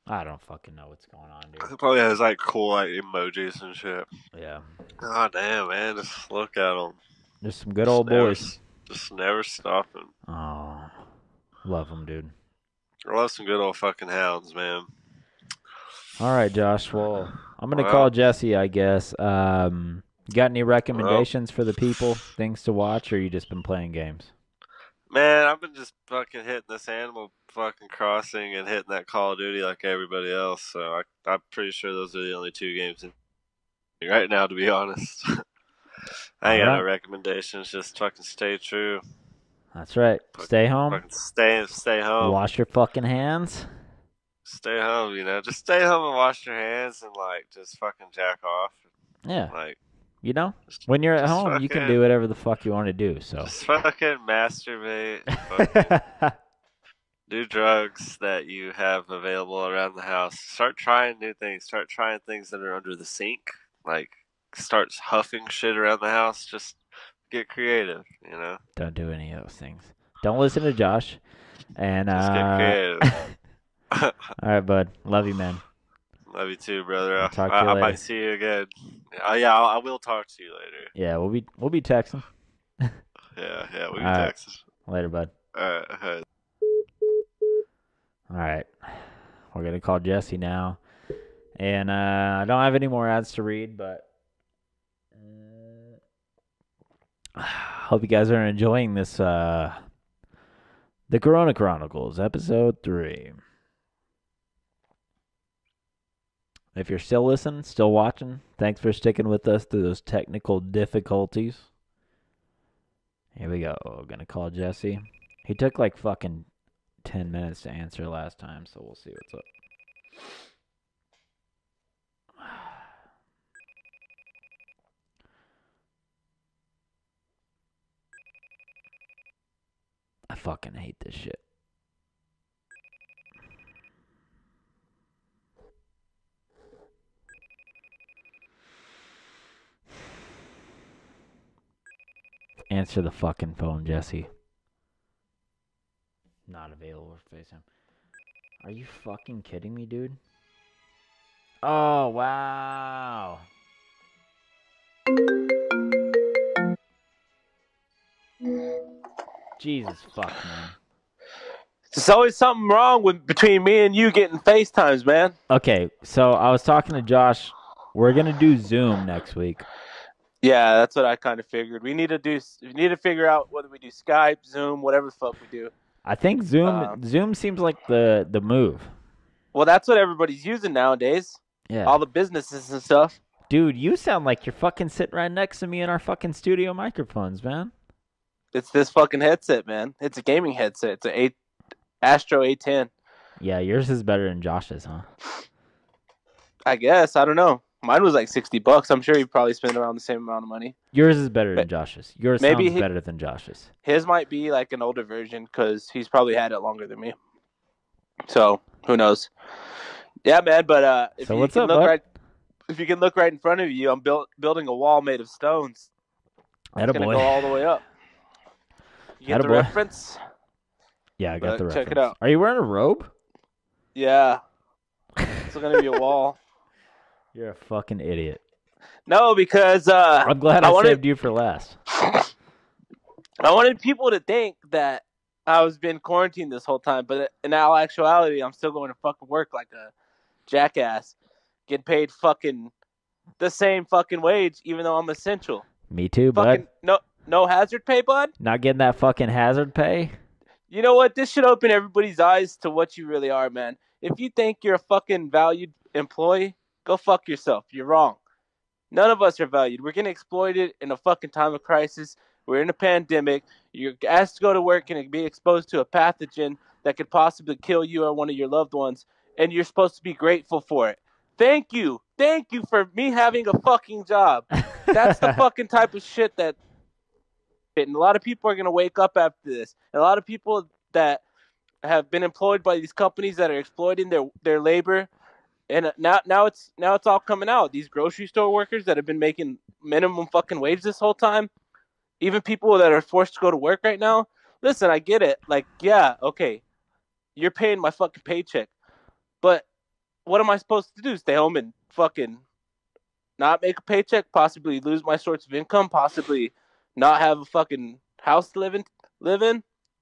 I don't fucking know what's going on, dude. It probably has like cool like emojis and shit. Yeah. Oh damn, man! Just look at them. There's some good old boys. Just never stopping. Oh. Love them, dude. I love some good old fucking hounds, man. All right, Josh. Well, I'm going to call Jesse, I guess. Got any recommendations for the people? Things to watch, or you just been playing games? Man, I've been just fucking hitting this Animal fucking Crossing and hitting that Call of Duty like everybody else. So I'm pretty sure those are the only two games right now, to be honest. I ain't got no recommendations. Just fucking stay true. That's right. Stay home. Fucking stay home. Wash your fucking hands. Stay home, you know. Just stay home and wash your hands and like just fucking jack off. Yeah. Like, you know, when you're at home, you can do whatever the fuck you want to do. So just fucking masturbate. Fucking do drugs that you have available around the house. Start trying new things. Start trying things that are under the sink. Like, start huffing shit around the house. Just get creative, you know? Don't do any of those things. Don't listen to Josh. And just get creative. All right, bud. Love you, man. Love you too, brother. I'll talk to you I later. might see you again. Yeah, I will talk to you later. Yeah, we'll be texting. Yeah, we'll be All right. texting. Later, bud. All right. All right. We're going to call Jesse now. And I don't have any more ads to read, but hope you guys are enjoying this, The Corona Chronicles, Episode 3. If you're still listening, still watching, thanks for sticking with us through those technical difficulties. Here we go. We're going to call Jesse. He took like fucking 10 minutes to answer last time, so we'll see what's up. I fucking hate this shit. Answer the fucking phone, Jesse. Not available for FaceTime. Are you fucking kidding me, dude? Oh, wow. Jesus fuck, man. There's always something wrong between me and you getting FaceTimes, man. Okay, so I was talking to Josh. We're gonna do Zoom next week. Yeah, that's what I kind of figured. We need to figure out whether we do Skype, Zoom, whatever the fuck we do. I think Zoom seems like the move. Well, that's what everybody's using nowadays. Yeah. All the businesses and stuff. Dude, you sound like you're fucking sitting right next to me in our fucking studio microphones, man. It's this fucking headset, man. It's a gaming headset. It's a Astro A10. Yeah, yours is better than Josh's, huh? I guess. I don't know. Mine was like $60. I'm sure you probably spent around the same amount of money. Yours is better than Josh's. Yours maybe sounds better than Josh's. His might be like an older version because he's probably had it longer than me. So, who knows? Yeah, man, but if So you what's can up, look bud? right, if you can look right in front of you, I'm building a wall made of stones. It's gonna Attaboy. go all the way up. You get the Attaboy. reference? Yeah, I got the reference. Check it out. Are you wearing a robe? Yeah. It's gonna be a wall. You're a fucking idiot. No, because I'm glad I wanted- saved you for last. I wanted people to think that I was been quarantined this whole time, but in all actuality, I'm still going to fucking work like a jackass, get paid fucking the same fucking wage, even though I'm essential. Me too, Fucking bud. no hazard pay, bud? Not getting that fucking hazard pay? You know what? This should open everybody's eyes to what you really are, man. If you think you're a fucking valued employee, go fuck yourself. You're wrong. None of us are valued. We're getting exploited in a fucking time of crisis. We're in a pandemic. You're asked to go to work and be exposed to a pathogen that could possibly kill you or one of your loved ones, and you're supposed to be grateful for it. Thank you. Thank you for me having a fucking job. That's the fucking type of shit that... And a lot of people are going to wake up after this. And a lot of people that have been employed by these companies that are exploiting their labor, and now it's all coming out. These grocery store workers that have been making minimum fucking wage this whole time, even people that are forced to go to work right now. Listen, I get it. Like, yeah, okay, you're paying my fucking paycheck, but what am I supposed to do? Stay home and fucking not make a paycheck, possibly lose my source of income, possibly not have a fucking house to live in?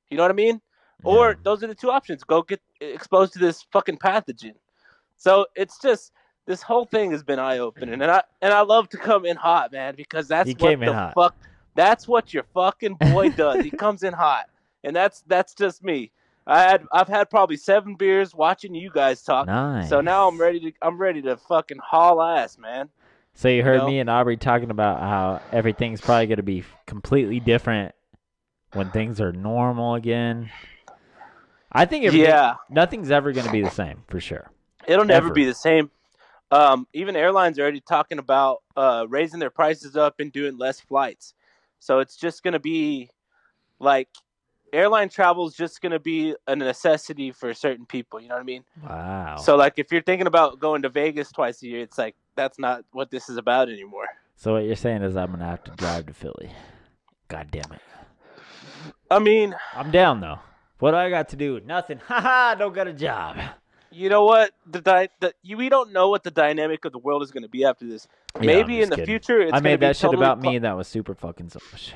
You know what I mean? Yeah. Or those are the two options. Go get exposed to this fucking pathogen. So it's just, this whole thing has been eye-opening, and I love to come in hot, man, because that's that's what your fucking boy does. He comes in hot, and that's just me. I've had probably 7 beers watching you guys talk. Nice. So now I'm ready to fucking haul ass, man. So you heard me and Aubrey talking about how everything's probably going to be completely different when things are normal again. I think nothing's ever going to be the same, for sure. It'll never be the same. Even airlines are already talking about raising their prices up and doing less flights. So it's just going to be like, airline travel is just going to be a necessity for certain people. You know what I mean? Wow. So like, if you're thinking about going to Vegas twice a year, it's like, that's not what this is about anymore. So what you're saying is I'm going to have to drive to Philly. God damn it. I mean, I'm down though. What do I got to do? Nothing. Haha, don't got a job. You know what? We don't know what the dynamic of the world is going to be after this. Maybe in the future, it's going to be I made that shit about me. That was super fucking selfish.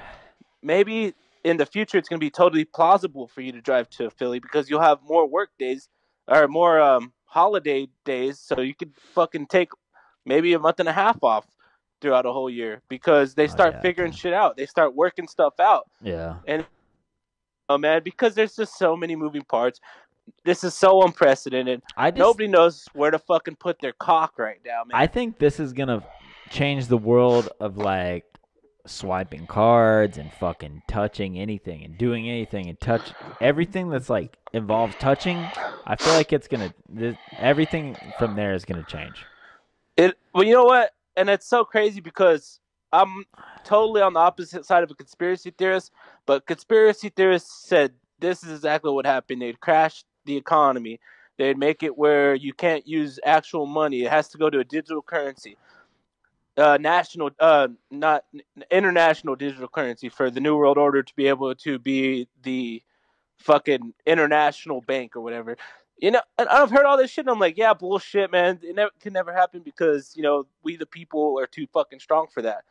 Maybe in the future, it's going to be totally plausible for you to drive to Philly because you'll have more work days or more holiday days, so you could fucking take maybe a month and a half off throughout a whole year because they start figuring shit out. They start working stuff out. Yeah. And man, because there's just so many moving parts. This is so unprecedented. Nobody knows where to fucking put their cock right now, man. I think this is going to change the world of, like, swiping cards and fucking touching anything and doing anything and touch everything that's, like, involves touching. I feel like it's going to – everything from there is going to change. Well, you know what? And it's so crazy because I'm totally on the opposite side of a conspiracy theorist, but conspiracy theorists said this is exactly what happened. They'd crash the economy. They'd make it where you can't use actual money. It has to go to a digital currency. Not international digital currency for the New World Order to be able to be the fucking international bank or whatever. You know, and I've heard all this shit, and I'm like, yeah, bullshit, man. It can never happen because, you know, we the people are too fucking strong for that.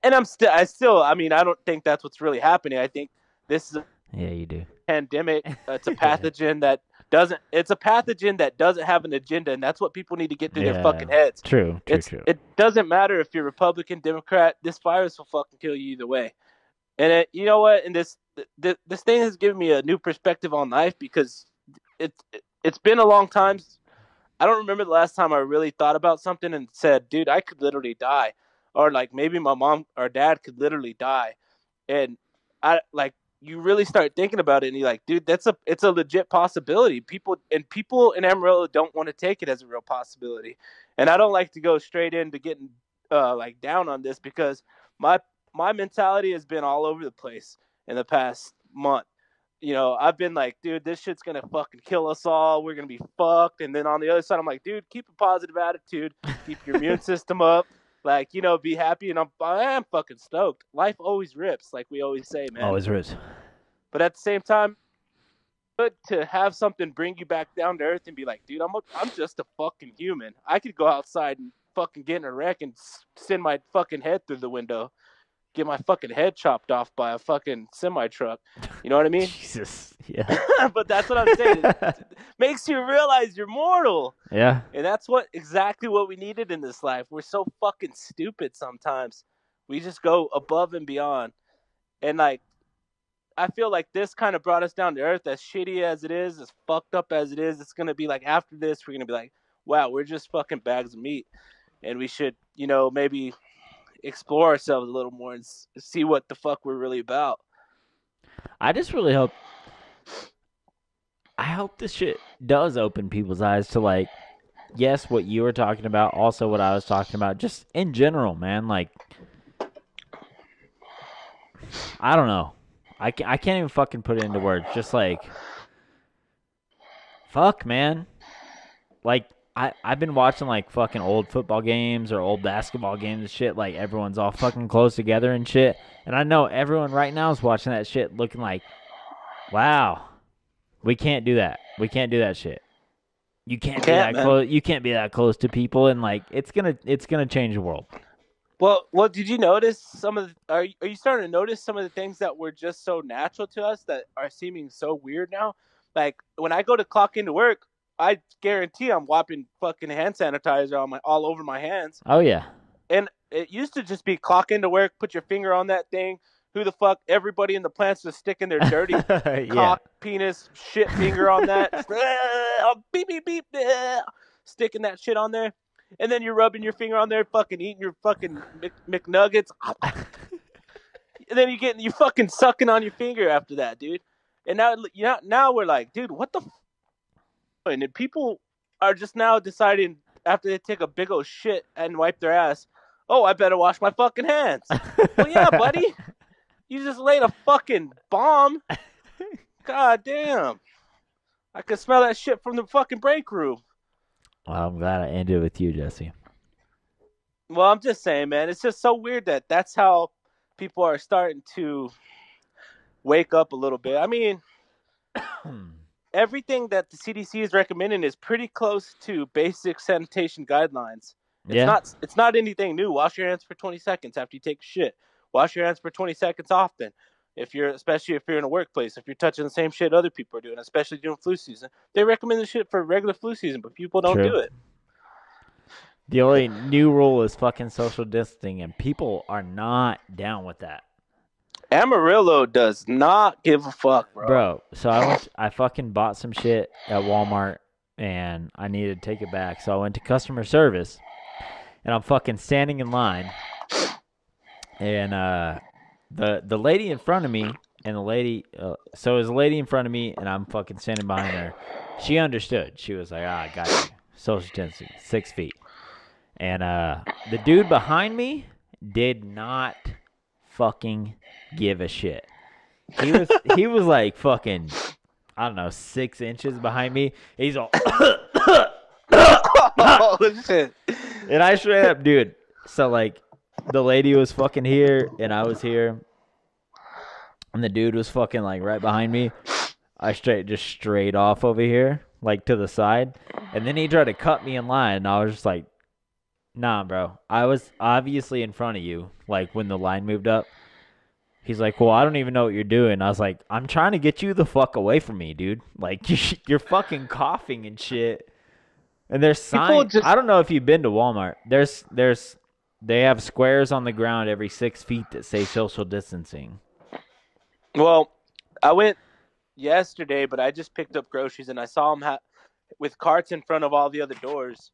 And I don't think that's what's really happening. I think this is you do. Pandemic. It's a pathogen that doesn't have an agenda, and that's what people need to get through their fucking heads. True. It doesn't matter if you're Republican, Democrat. This virus will fucking kill you either way. And you know what? And this thing has given me a new perspective on life because it's been a long time. I don't remember the last time I really thought about something and said, dude, I could literally die. Or like maybe my mom or dad could literally die. And you really start thinking about it and you're like, dude, it's a legit possibility. People in Amarillo don't want to take it as a real possibility. And I don't like to go straight into getting like down on this because my mentality has been all over the place in the past month. You know, I've been like, dude, this shit's going to fucking kill us all. We're going to be fucked. And then on the other side, I'm like, dude, keep a positive attitude. Keep your immune system up. Like, you know, be happy. And I am fucking stoked. Life always rips, like we always say, man. Always rips. But at the same time, good to have something bring you back down to earth and be like, dude, I'm just a fucking human. I could go outside and fucking get in a wreck and send my fucking head through the window. Get my fucking head chopped off by a fucking semi-truck. You know what I mean? Jesus, yeah. But that's what I'm saying. It makes you realize you're mortal. Yeah. And that's exactly what we needed in this life. We're so fucking stupid sometimes. We just go above and beyond. And like, I feel like this kind of brought us down to earth. As shitty as it is, as fucked up as it is, it's gonna be like after this, we're gonna be like, wow, we're just fucking bags of meat, and we should, maybe explore ourselves a little more and see what the fuck we're really about. I just really hope. I hope this shit does open people's eyes to like, yes, what you were talking about, also what I was talking about, just in general, man. Like, I don't know. I can't even fucking put it into words. Just like, fuck, man. Like, I've been watching like fucking old football games or old basketball games and shit. Like, everyone's all fucking close together and shit. And I know everyone right now is watching that shit looking like, wow, we can't do that. We can't do that shit. You can't be that close. You can't be that close to people, and like it's gonna change the world. Well, did you notice some of the, are you starting to notice some of the things that were just so natural to us that are seeming so weird now? Like when I go to clock into work, I guarantee I'm wiping fucking hand sanitizer on all over my hands. Oh yeah. And it used to just be clock into work, put your finger on that thing. Who the fuck? Everybody in the plant's just sticking their dirty cock, penis, shit finger on that. Beep, beep, beep. Sticking that shit on there. And then you're rubbing your finger on there, fucking eating your fucking McNuggets. And then you fucking sucking on your finger after that, dude. And now we're like, dude, what the And people are just now deciding after they take a big old shit and wipe their ass, oh, I better wash my fucking hands. Well, yeah, buddy. You just laid a fucking bomb. God damn. I can smell that shit from the fucking break room. Well, I'm glad I ended with you, Jesse. Well, I'm just saying, man. It's just so weird that that's how people are starting to wake up a little bit. I mean, everything that the CDC is recommending is pretty close to basic sanitation guidelines. It's not anything new. Wash your hands for 20 seconds after you take a shit. Wash your hands for 20 seconds often. Especially if you're in a workplace, if you're touching the same shit other people are doing, especially during flu season. They recommend the shit for regular flu season, but people don't do it. The only new rule is fucking social distancing, and people are not down with that. Amarillo does not give a fuck, bro. Bro, so I fucking bought some shit at Walmart, and I needed to take it back. So I went to customer service, and I'm fucking standing in line, and the lady in front of me, and the lady, so it was a lady in front of me, and I'm fucking standing behind her. She understood. She was like, I got you. Social distancing, 6 feet. And the dude behind me did not fucking give a shit. He was like fucking, I don't know, 6 inches behind me. He's all, oh, shit. And I straight up, dude. So like, the lady was fucking here, and I was here, and the dude was fucking like right behind me. I straight off over here, like to the side, and then he tried to cut me in line, and I was just like, nah, bro. I was obviously in front of you, like when the line moved up. He's like, well, I don't even know what you're doing. I was like, I'm trying to get you the fuck away from me, dude. Like, you're fucking coughing and shit. And there's signs. I don't know if you've been to Walmart. They have squares on the ground every 6 feet that say social distancing. Well, I went yesterday, but I just picked up groceries, and I saw them with carts in front of all the other doors.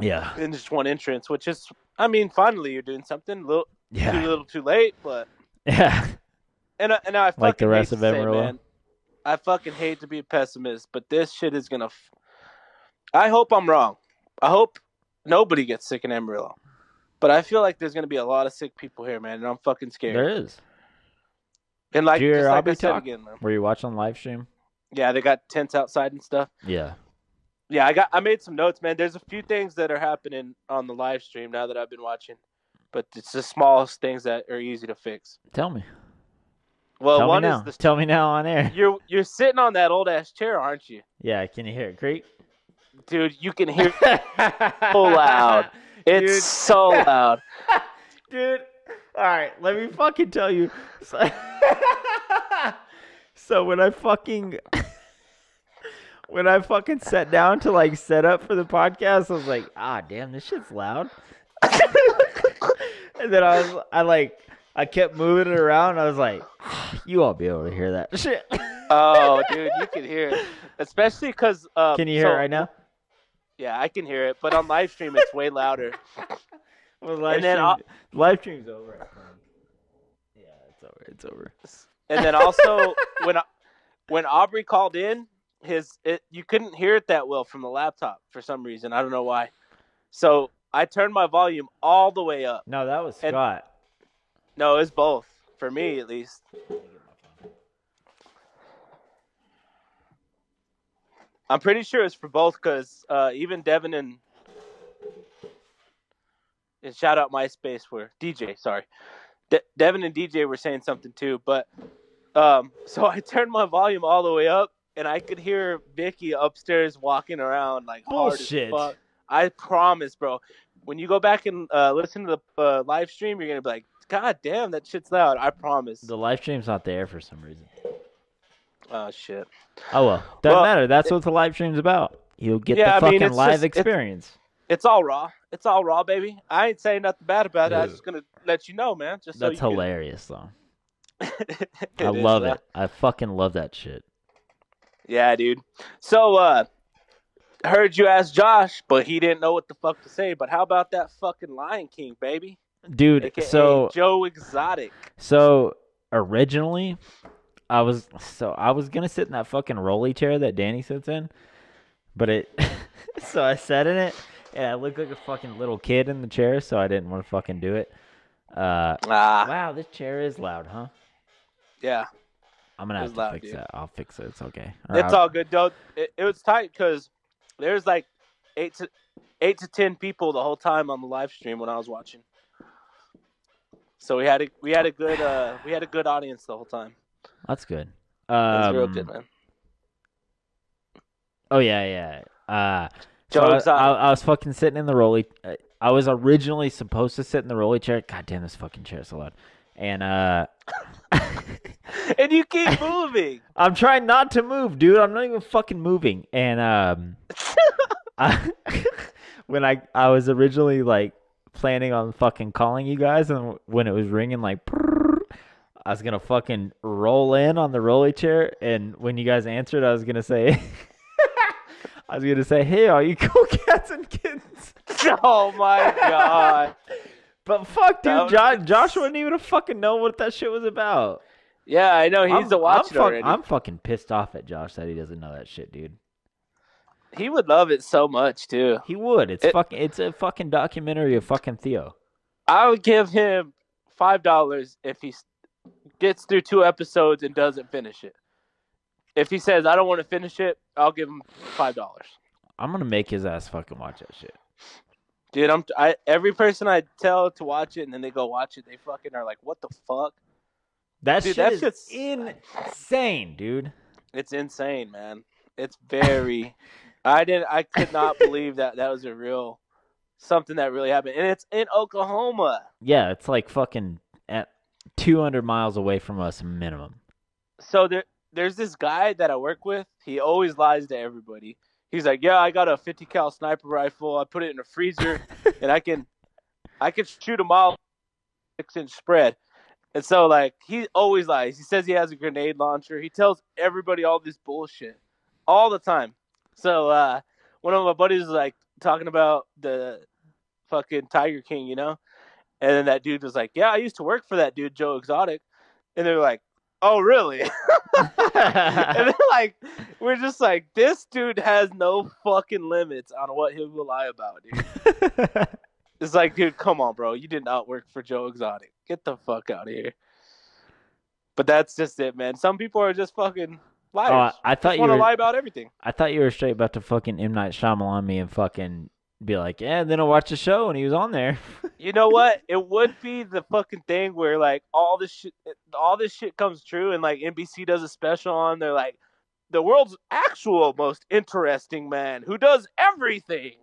Yeah. In just one entrance, which is, I mean, finally you're doing something. Too little, too late, but yeah. And I fucking like the rest hate of to say, Amarillo. man, I fucking hate to be a pessimist, but this shit is gonna. I hope I'm wrong. I hope nobody gets sick in Amarillo, but I feel like there's gonna be a lot of sick people here, man, and I'm fucking scared. There is. And like, Did you hear just like Abby I said talk? again, man. Were you watching the live stream? Yeah, they got tents outside and stuff. Yeah. Yeah, I made some notes, man. There's a few things that are happening on the live stream now that I've been watching, but it's the smallest things that are easy to fix. Tell me. Well, Tell one me now. is Tell me now on air. You're sitting on that old ass chair, aren't you? Yeah, can you hear it creak? Dude, you can hear it so loud. It's so loud. Dude, all right, let me fucking tell you. So when I fucking sat down to like set up for the podcast, I was like, damn, this shit's loud. And then I kept moving it around. And I was like, you won't be able to hear that shit. Oh, dude, you can hear it, especially because. Can you hear it right now? Yeah, I can hear it, but on live stream it's way louder. Well, live stream's over. Yeah, it's over. And then also when Aubrey called in, you couldn't hear it that well from the laptop for some reason. I don't know why. So I turned my volume all the way up. No, that was Scott. No, it's both for me at least. I'm pretty sure it's for both because even Devin and shout out MySpace for DJ. Sorry, Devin and DJ were saying something too. But so I turned my volume all the way up, and I could hear Vicky upstairs walking around like hard as fuck. I promise, bro. When you go back and listen to the live stream, you're gonna be like, "God damn, that shit's loud." I promise. The live stream's not there for some reason. Oh shit. Oh well, doesn't matter. That's what the live stream's about. You'll get the fucking live experience. It's all raw. It's all raw, baby. I ain't saying nothing bad about it. I was just gonna let you know, man. Just that's hilarious, though. I love it. I fucking love that shit. Yeah, dude. So, I heard you ask Josh, but he didn't know what the fuck to say. But how about that fucking Lion King, baby? Dude, AKA so Joe Exotic. So originally, I was gonna sit in that fucking rolly chair that Danny sits in, but so I sat in it and I looked like a fucking little kid in the chair, so I didn't want to fucking do it. Wow, this chair is loud, huh? Yeah. I'm gonna have to fix that. I'll fix it. It's okay. It's all good, though. It was tight because there's like 8 to 10 people the whole time on the live stream when I was watching. So we had a good audience the whole time. That's good. It was real good, man. Oh yeah. Joe I was fucking sitting in the rolly. I was originally supposed to sit in the rolly chair. God damn, this fucking chair is so loud. And and you keep moving. I'm trying not to move, dude. I'm not even fucking moving. And when I was originally like planning on fucking calling you guys, and when it was ringing like, I was gonna fucking roll in on the rolly chair, and when you guys answered, I was gonna say, hey, are you cool cats and kittens? Oh my god. But fuck, dude, Josh wouldn't even fucking know what that shit was about. Yeah, I know. He's watching already. I'm fucking pissed off at Josh that he doesn't know that shit, dude. He would love it so much, too. He would. It's a fucking documentary of fucking Theo. I would give him $5 if he gets through 2 episodes and doesn't finish it. If he says, I don't want to finish it, I'll give him $5. I'm going to make his ass fucking watch that shit. Dude, every person I tell to watch it and then they go watch it, they fucking are like, what the fuck? That shit is insane, dude. It's insane, man. It's very... I could not believe that was something that really happened. And it's in Oklahoma. Yeah, it's like fucking at 200 miles away from us minimum. So there's this guy that I work with. He always lies to everybody. He's like, yeah, I got a 50 cal sniper rifle. I put it in a freezer, and I can shoot a mile 6-inch spread. And so, like, he always lies. He says he has a grenade launcher. He tells everybody all this bullshit all the time. So one of my buddies was like talking about the fucking Tiger King, you know, and then that dude was like, yeah, I used to work for that dude, Joe Exotic, and they're like, oh, really? And then, like, we're just like, this dude has no fucking limits on what he will lie about, dude. It's like, dude, come on, bro. You did not work for Joe Exotic. Get the fuck out of here. But that's just it, man. Some people are just fucking liars. I thought you want to lie about everything. I thought you were straight about to fucking M. Night Shyamalan me and fucking be like, yeah, and then I'll watch the show and he was on there. You know what? It would be the fucking thing where like all this shit comes true and like NBC does a special on. They're like, the world's actual most interesting man who does everything.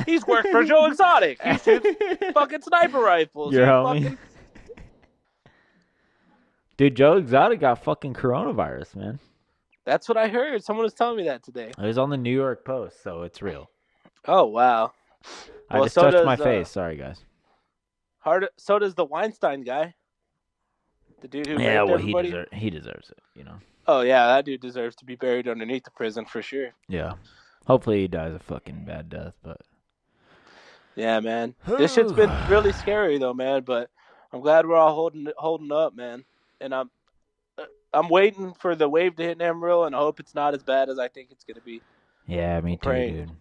He's worked for Joe Exotic. He shoots fucking sniper rifles. Your homie. Dude, Joe Exotic got fucking coronavirus, man. That's what I heard. Someone was telling me that today. It was on the New York Post, so it's real. Oh, wow. I just touched my face. Sorry, guys. So does the Weinstein guy. The dude who Yeah, raped well, everybody. he deserves it, you know. Oh yeah, that dude deserves to be buried underneath the prison for sure. Yeah. Hopefully he dies a fucking bad death, but Yeah, man. This shit's been really scary though, man. But I'm glad we're all holding up, man. And I'm waiting for the wave to hit Amarillo, and I hope it's not as bad as I think it's gonna be. yeah, me too, Praying. dude.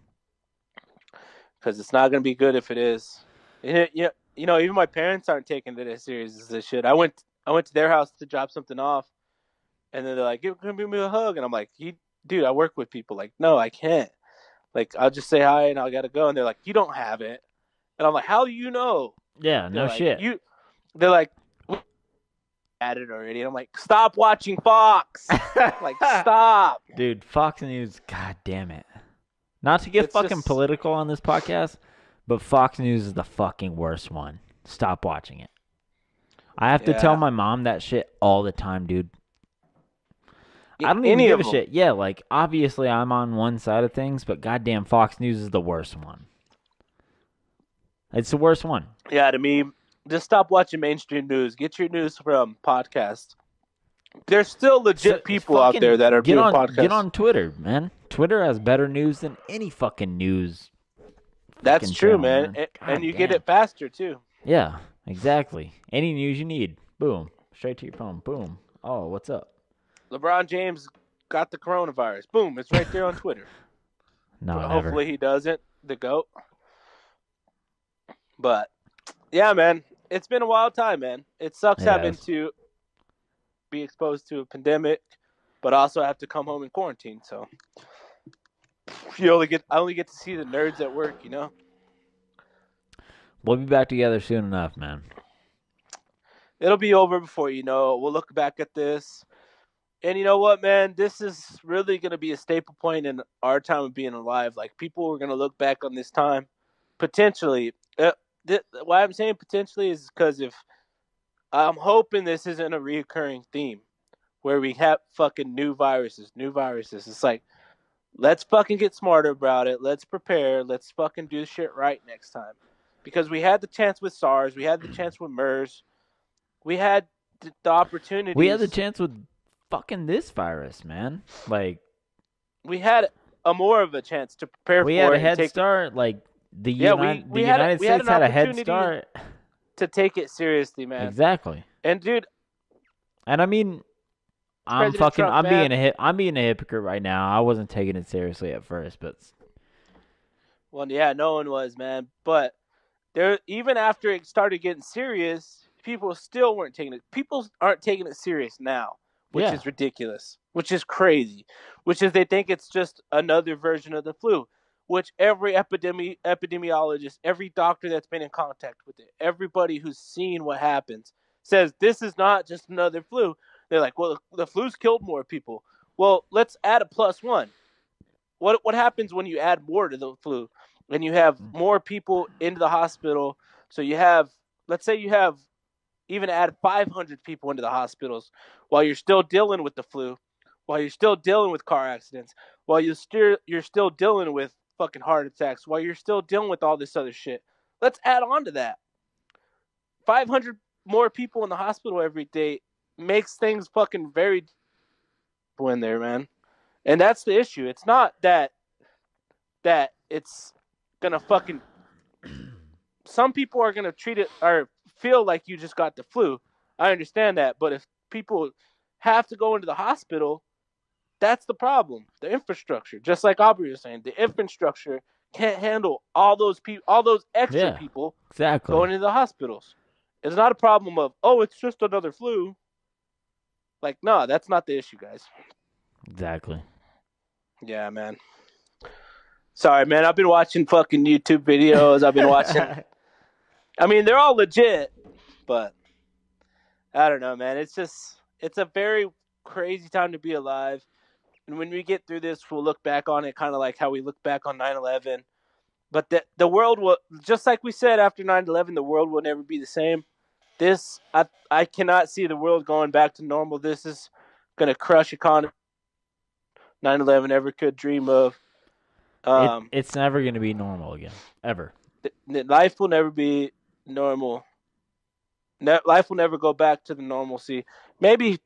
Because it's not gonna be good if it is. You know, even my parents aren't taking it as serious as this shit. I went to their house to drop something off, and then they're like, "Give me a hug," and I'm like, "Dude, I work with people. Like, no, I can't. Like, I'll just say hi and I gotta go." And they're like, "You don't have it," and I'm like, "How do you know?" Yeah, They're no like, shit. They're like, "At it already," and I'm like, "Stop watching Fox. Like, stop." Dude, Fox News, god damn it. Not to get It's fucking just- political on this podcast, but Fox News is the fucking worst one. Stop watching it. I have to Yeah. tell my mom that shit all the time, dude. I don't even Any give of a them. shit. Yeah, like, obviously I'm on one side of things, but goddamn Fox News is the worst one. It's the worst one. Yeah, to me, just stop watching mainstream news. Get your news from podcasts. There's still legit So, people out fucking there that are get doing on, podcasts. Get on Twitter, man. Twitter has better news than any fucking news. That's fucking true, channel, man. God And you get damn. it faster, too. Yeah, exactly. Any news you need, boom, straight to your phone, boom. Oh, what's up? LeBron James got the coronavirus. Boom, it's right there on Twitter. No, But never. hopefully he doesn't, the GOAT. But, yeah, man, it's been a wild time, man. It sucks It having has. to be exposed to a pandemic, but also have to come home in quarantine. So I only get to see the nerds at work, you know? We'll be back together soon enough, man. It'll be over before you know it. We'll look back at this. And you know what, man? This is really going to be a staple point in our time of being alive. Like, people are going to look back on this time potentially. Why I'm saying potentially is because if I'm hoping this isn't a reoccurring theme where we have fucking new viruses. It's like, let's fucking get smarter about it. Let's prepare. Let's fucking do shit right next time. Because we had the chance with SARS. We had the chance with MERS. We had the opportunity. We had the chance with fucking this virus, man. Like, we had a more of a chance to prepare we for had it a head and start. Like, the Yeah, United States an had a head opportunity start. to take it seriously, man. Exactly. And dude, And I mean, President Trump, man. I'm being a hypocrite right now. I wasn't taking it seriously at first, but well, yeah, no one was, man. But there, even after it started getting serious, people still weren't taking it. People aren't taking it serious now, which Yeah. is ridiculous, which is crazy, which is they think it's just another version of the flu, which every epidemiologist, every doctor that's been in contact with it, everybody who's seen what happens says this is not just another flu. They're like, well, the flu's killed more people. Well, let's add a +1. What happens when you add more to the flu and you have more people into the hospital? So you have, let's say you have even add 500 people into the hospitals while you're still dealing with the flu, while you're still dealing with car accidents, while you're still dealing with fucking heart attacks, while you're still dealing with all this other shit. Let's add on to that. 500 more people in the hospital every day makes things fucking very in there, man. And that's the issue. It's not that it's gonna fucking. Some people are gonna treat it or feel like you just got the flu. I understand that, but if people have to go into the hospital, that's the problem. The infrastructure, just like Aubrey was saying, the infrastructure can't handle all those people, all those extra people exactly going into the hospitals. It's not a problem of, oh, it's just another flu. Like, no, that's not the issue, guys. Exactly. Yeah, man. Sorry, man. I've been watching fucking YouTube videos. I've been watching. I mean, they're all legit, but I don't know, man. It's a very crazy time to be alive. And when we get through this, we'll look back on it kind of like how we look back on 9/11. But the world will, just like we said after 9/11, the world will never be the same. I cannot see the world going back to normal. This is going to crush economy. 9/11 ever could dream of. It's never going to be normal again, ever. Life will never be normal Life will never go back to the normalcy. Maybe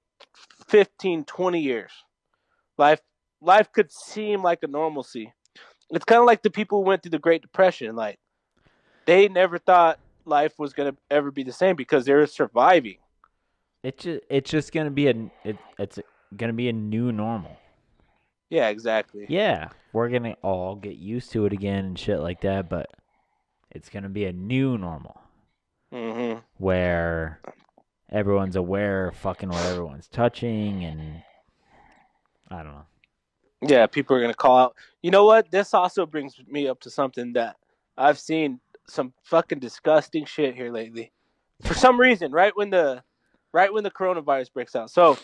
15, 20 years. Life could seem like a normalcy. It's kind of like the people who went through the Great Depression. Like, they never thought life was gonna ever be the same because they were surviving. It's just gonna be it's gonna be a new normal. Yeah, exactly. Yeah, we're gonna all get used to it again and shit like that, but it's gonna be a new normal Mm-hmm. where everyone's aware of fucking what everyone's touching, and I don't know. Yeah, people are gonna call out. You know what? This also brings me up to something that I've seen some fucking disgusting shit here lately. For some reason, right when the coronavirus breaks out. So,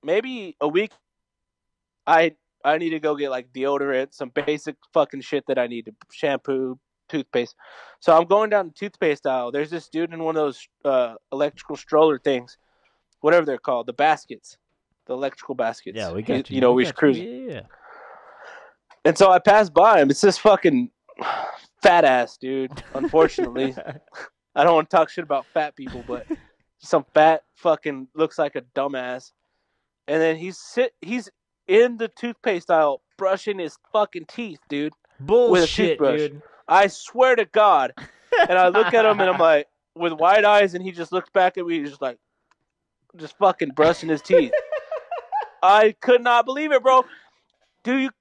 maybe a week. I need to go get like deodorant, some basic fucking shit that I need to shampoo, toothpaste. So I'm going down the toothpaste aisle. There's this dude in one of those electrical stroller things, whatever they're called, the baskets, the electrical baskets. Yeah, we got you. You know, we we're got you. cruising. Yeah. And so I passed by him. It's this fucking fat ass dude. Unfortunately, I don't want to talk shit about fat people, but some fat fucking looks like a dumbass. And then he's in the toothpaste aisle brushing his fucking teeth, dude. Bullshit, toothbrush. dude. I swear to God. And I look at him and I'm like, with wide eyes, and he just looks back at me, he's just like, just fucking brushing his teeth. I could not believe it, bro. Dude,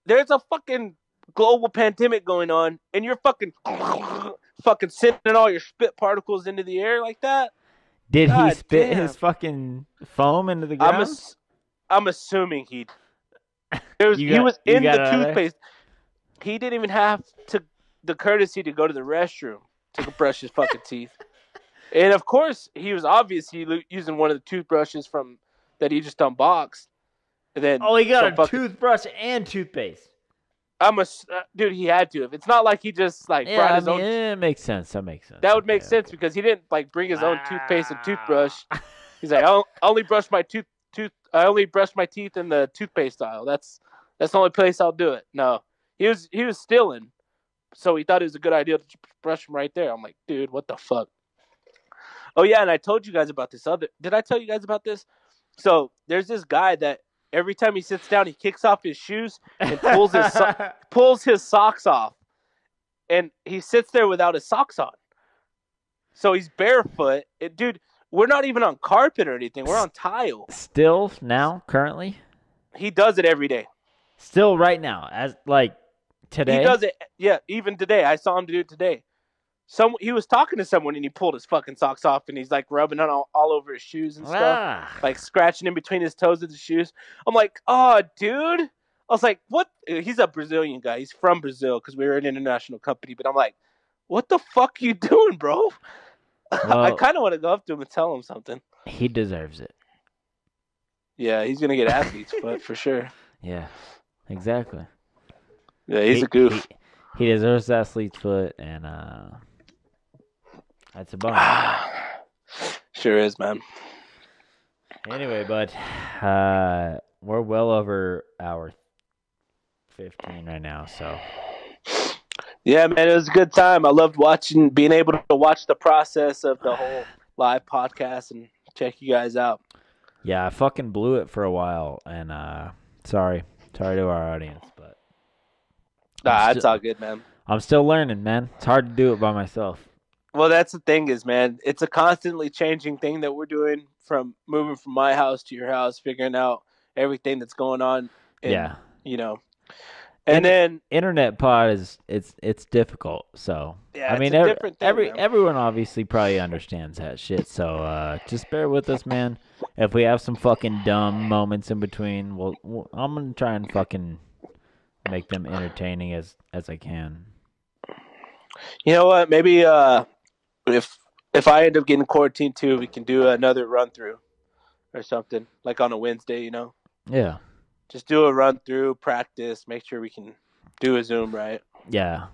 there's a fucking global pandemic going on, and you're fucking sending all your spit particles into the air like that? Did God he spit damn. his fucking foam into the ground? I'm assuming he was in the toothpaste. He didn't even have the courtesy to go to the restroom to brush his fucking teeth. And of course, he was obviously using one of the toothbrushes that he just unboxed. And then he got a toothbrush and toothpaste. Dude, he had to. If it's not like he just brought his own. It makes sense. That makes sense. That would make sense because he didn't bring his own toothpaste and toothbrush. He's like, I only brush my I only brush my teeth in the toothpaste aisle. That's the only place I'll do it. No, he was stealing, so he thought it was a good idea to brush him right there. I'm like, dude, what the fuck? Oh yeah, and I told you guys about this Did I tell you guys about this? So there's this guy that every time he sits down, he kicks off his shoes and pulls his socks off, and he sits there without his socks on. So he's barefoot. Dude, we're not even on carpet or anything. We're on tile. Still now, currently? He does it every day. Still right now, as today? He does it, yeah, even today. I saw him do it today. He was talking to someone and he pulled his fucking socks off and he's rubbing it all over his shoes and stuff. Scratching in between his toes of the shoes. I'm like, oh, dude. I was like, what? He's a Brazilian guy. He's from Brazil because we were an international company. But I'm like, what the fuck you doing, bro? Well, I kind of want to go up to him and tell him something. He deserves it. Yeah, he's going to get athlete's foot for sure. Yeah, exactly. Yeah, he's a goof. He deserves athlete's foot, and that's a bummer. Sure is, man. Anyway, bud, we're well over hour 15 right now, so. Yeah, man, it was a good time. I loved being able to watch the process of the whole live podcast and check you guys out. Yeah, I fucking blew it for a while, and sorry to our audience, but. It's all good, man. I'm still learning, man. It's hard to do it by myself. Well, that's the thing is, man, it's a constantly changing thing that we're doing from moving from my house to your house, figuring out everything that's going on. And, you know, and then internet pod it's difficult. So yeah, I mean, it's a different thing, everyone obviously probably understands that shit. So just bear with us, man. If we have some fucking dumb moments in between, I'm gonna try and fucking make them entertaining as I can. You know what? Maybe if I end up getting quarantined too, we can do another run through or something like on a Wednesday. You know? Yeah. Just do a run through, practice, make sure we can do a Zoom right. Yeah,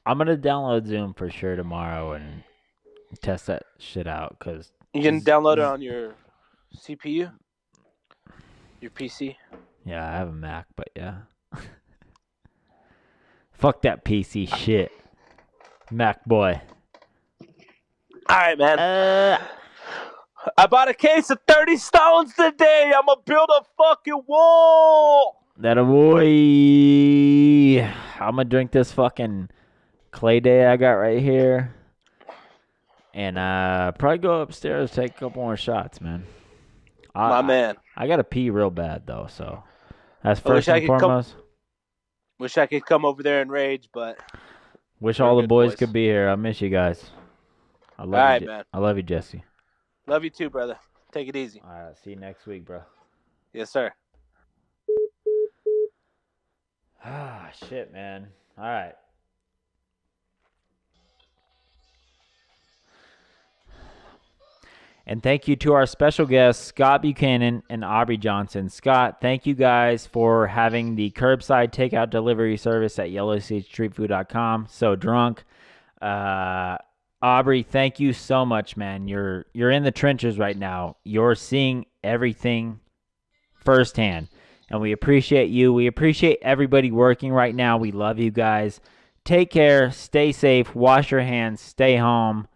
I'm gonna download Zoom for sure tomorrow and test that shit out. Cause you can download it on your CPU, your PC. Yeah, I have a Mac, but yeah. Fuck that PC shit. Mac boy. All right, man. I bought a case of 30 stones today. I'm going to build a fucking wall. That a boy. I'm going to drink this fucking Clay Day I got right here. And probably go upstairs, take a couple more shots, man. My man. I got to pee real bad, though, so that's first and foremost. Wish I could come over there and rage, but... Wish all the boys could be here. I miss you guys. I love all right, man. I love you, Jesse. Love you too, brother. Take it easy. All right, see you next week, bro. Yes, sir. Ah, shit, man. All right. And thank you to our special guests, Scott Buchanan and Aubrey Johnson. Scott, thank you guys for having the curbside takeout delivery service at YellowStateStreetFood.com. So drunk. Aubrey, thank you so much, man. You're in the trenches right now. You're seeing everything firsthand. And we appreciate you. We appreciate everybody working right now. We love you guys. Take care. Stay safe. Wash your hands. Stay home.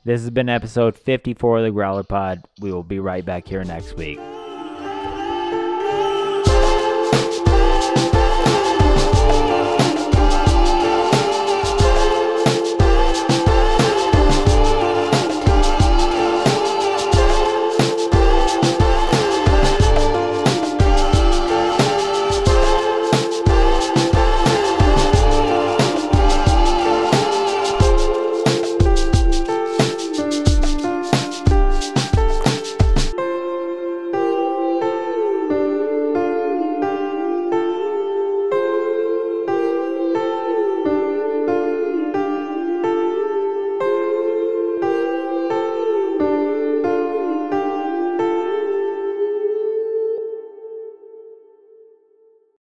This has been episode 54 of the Growler Pod. We will be right back here next week.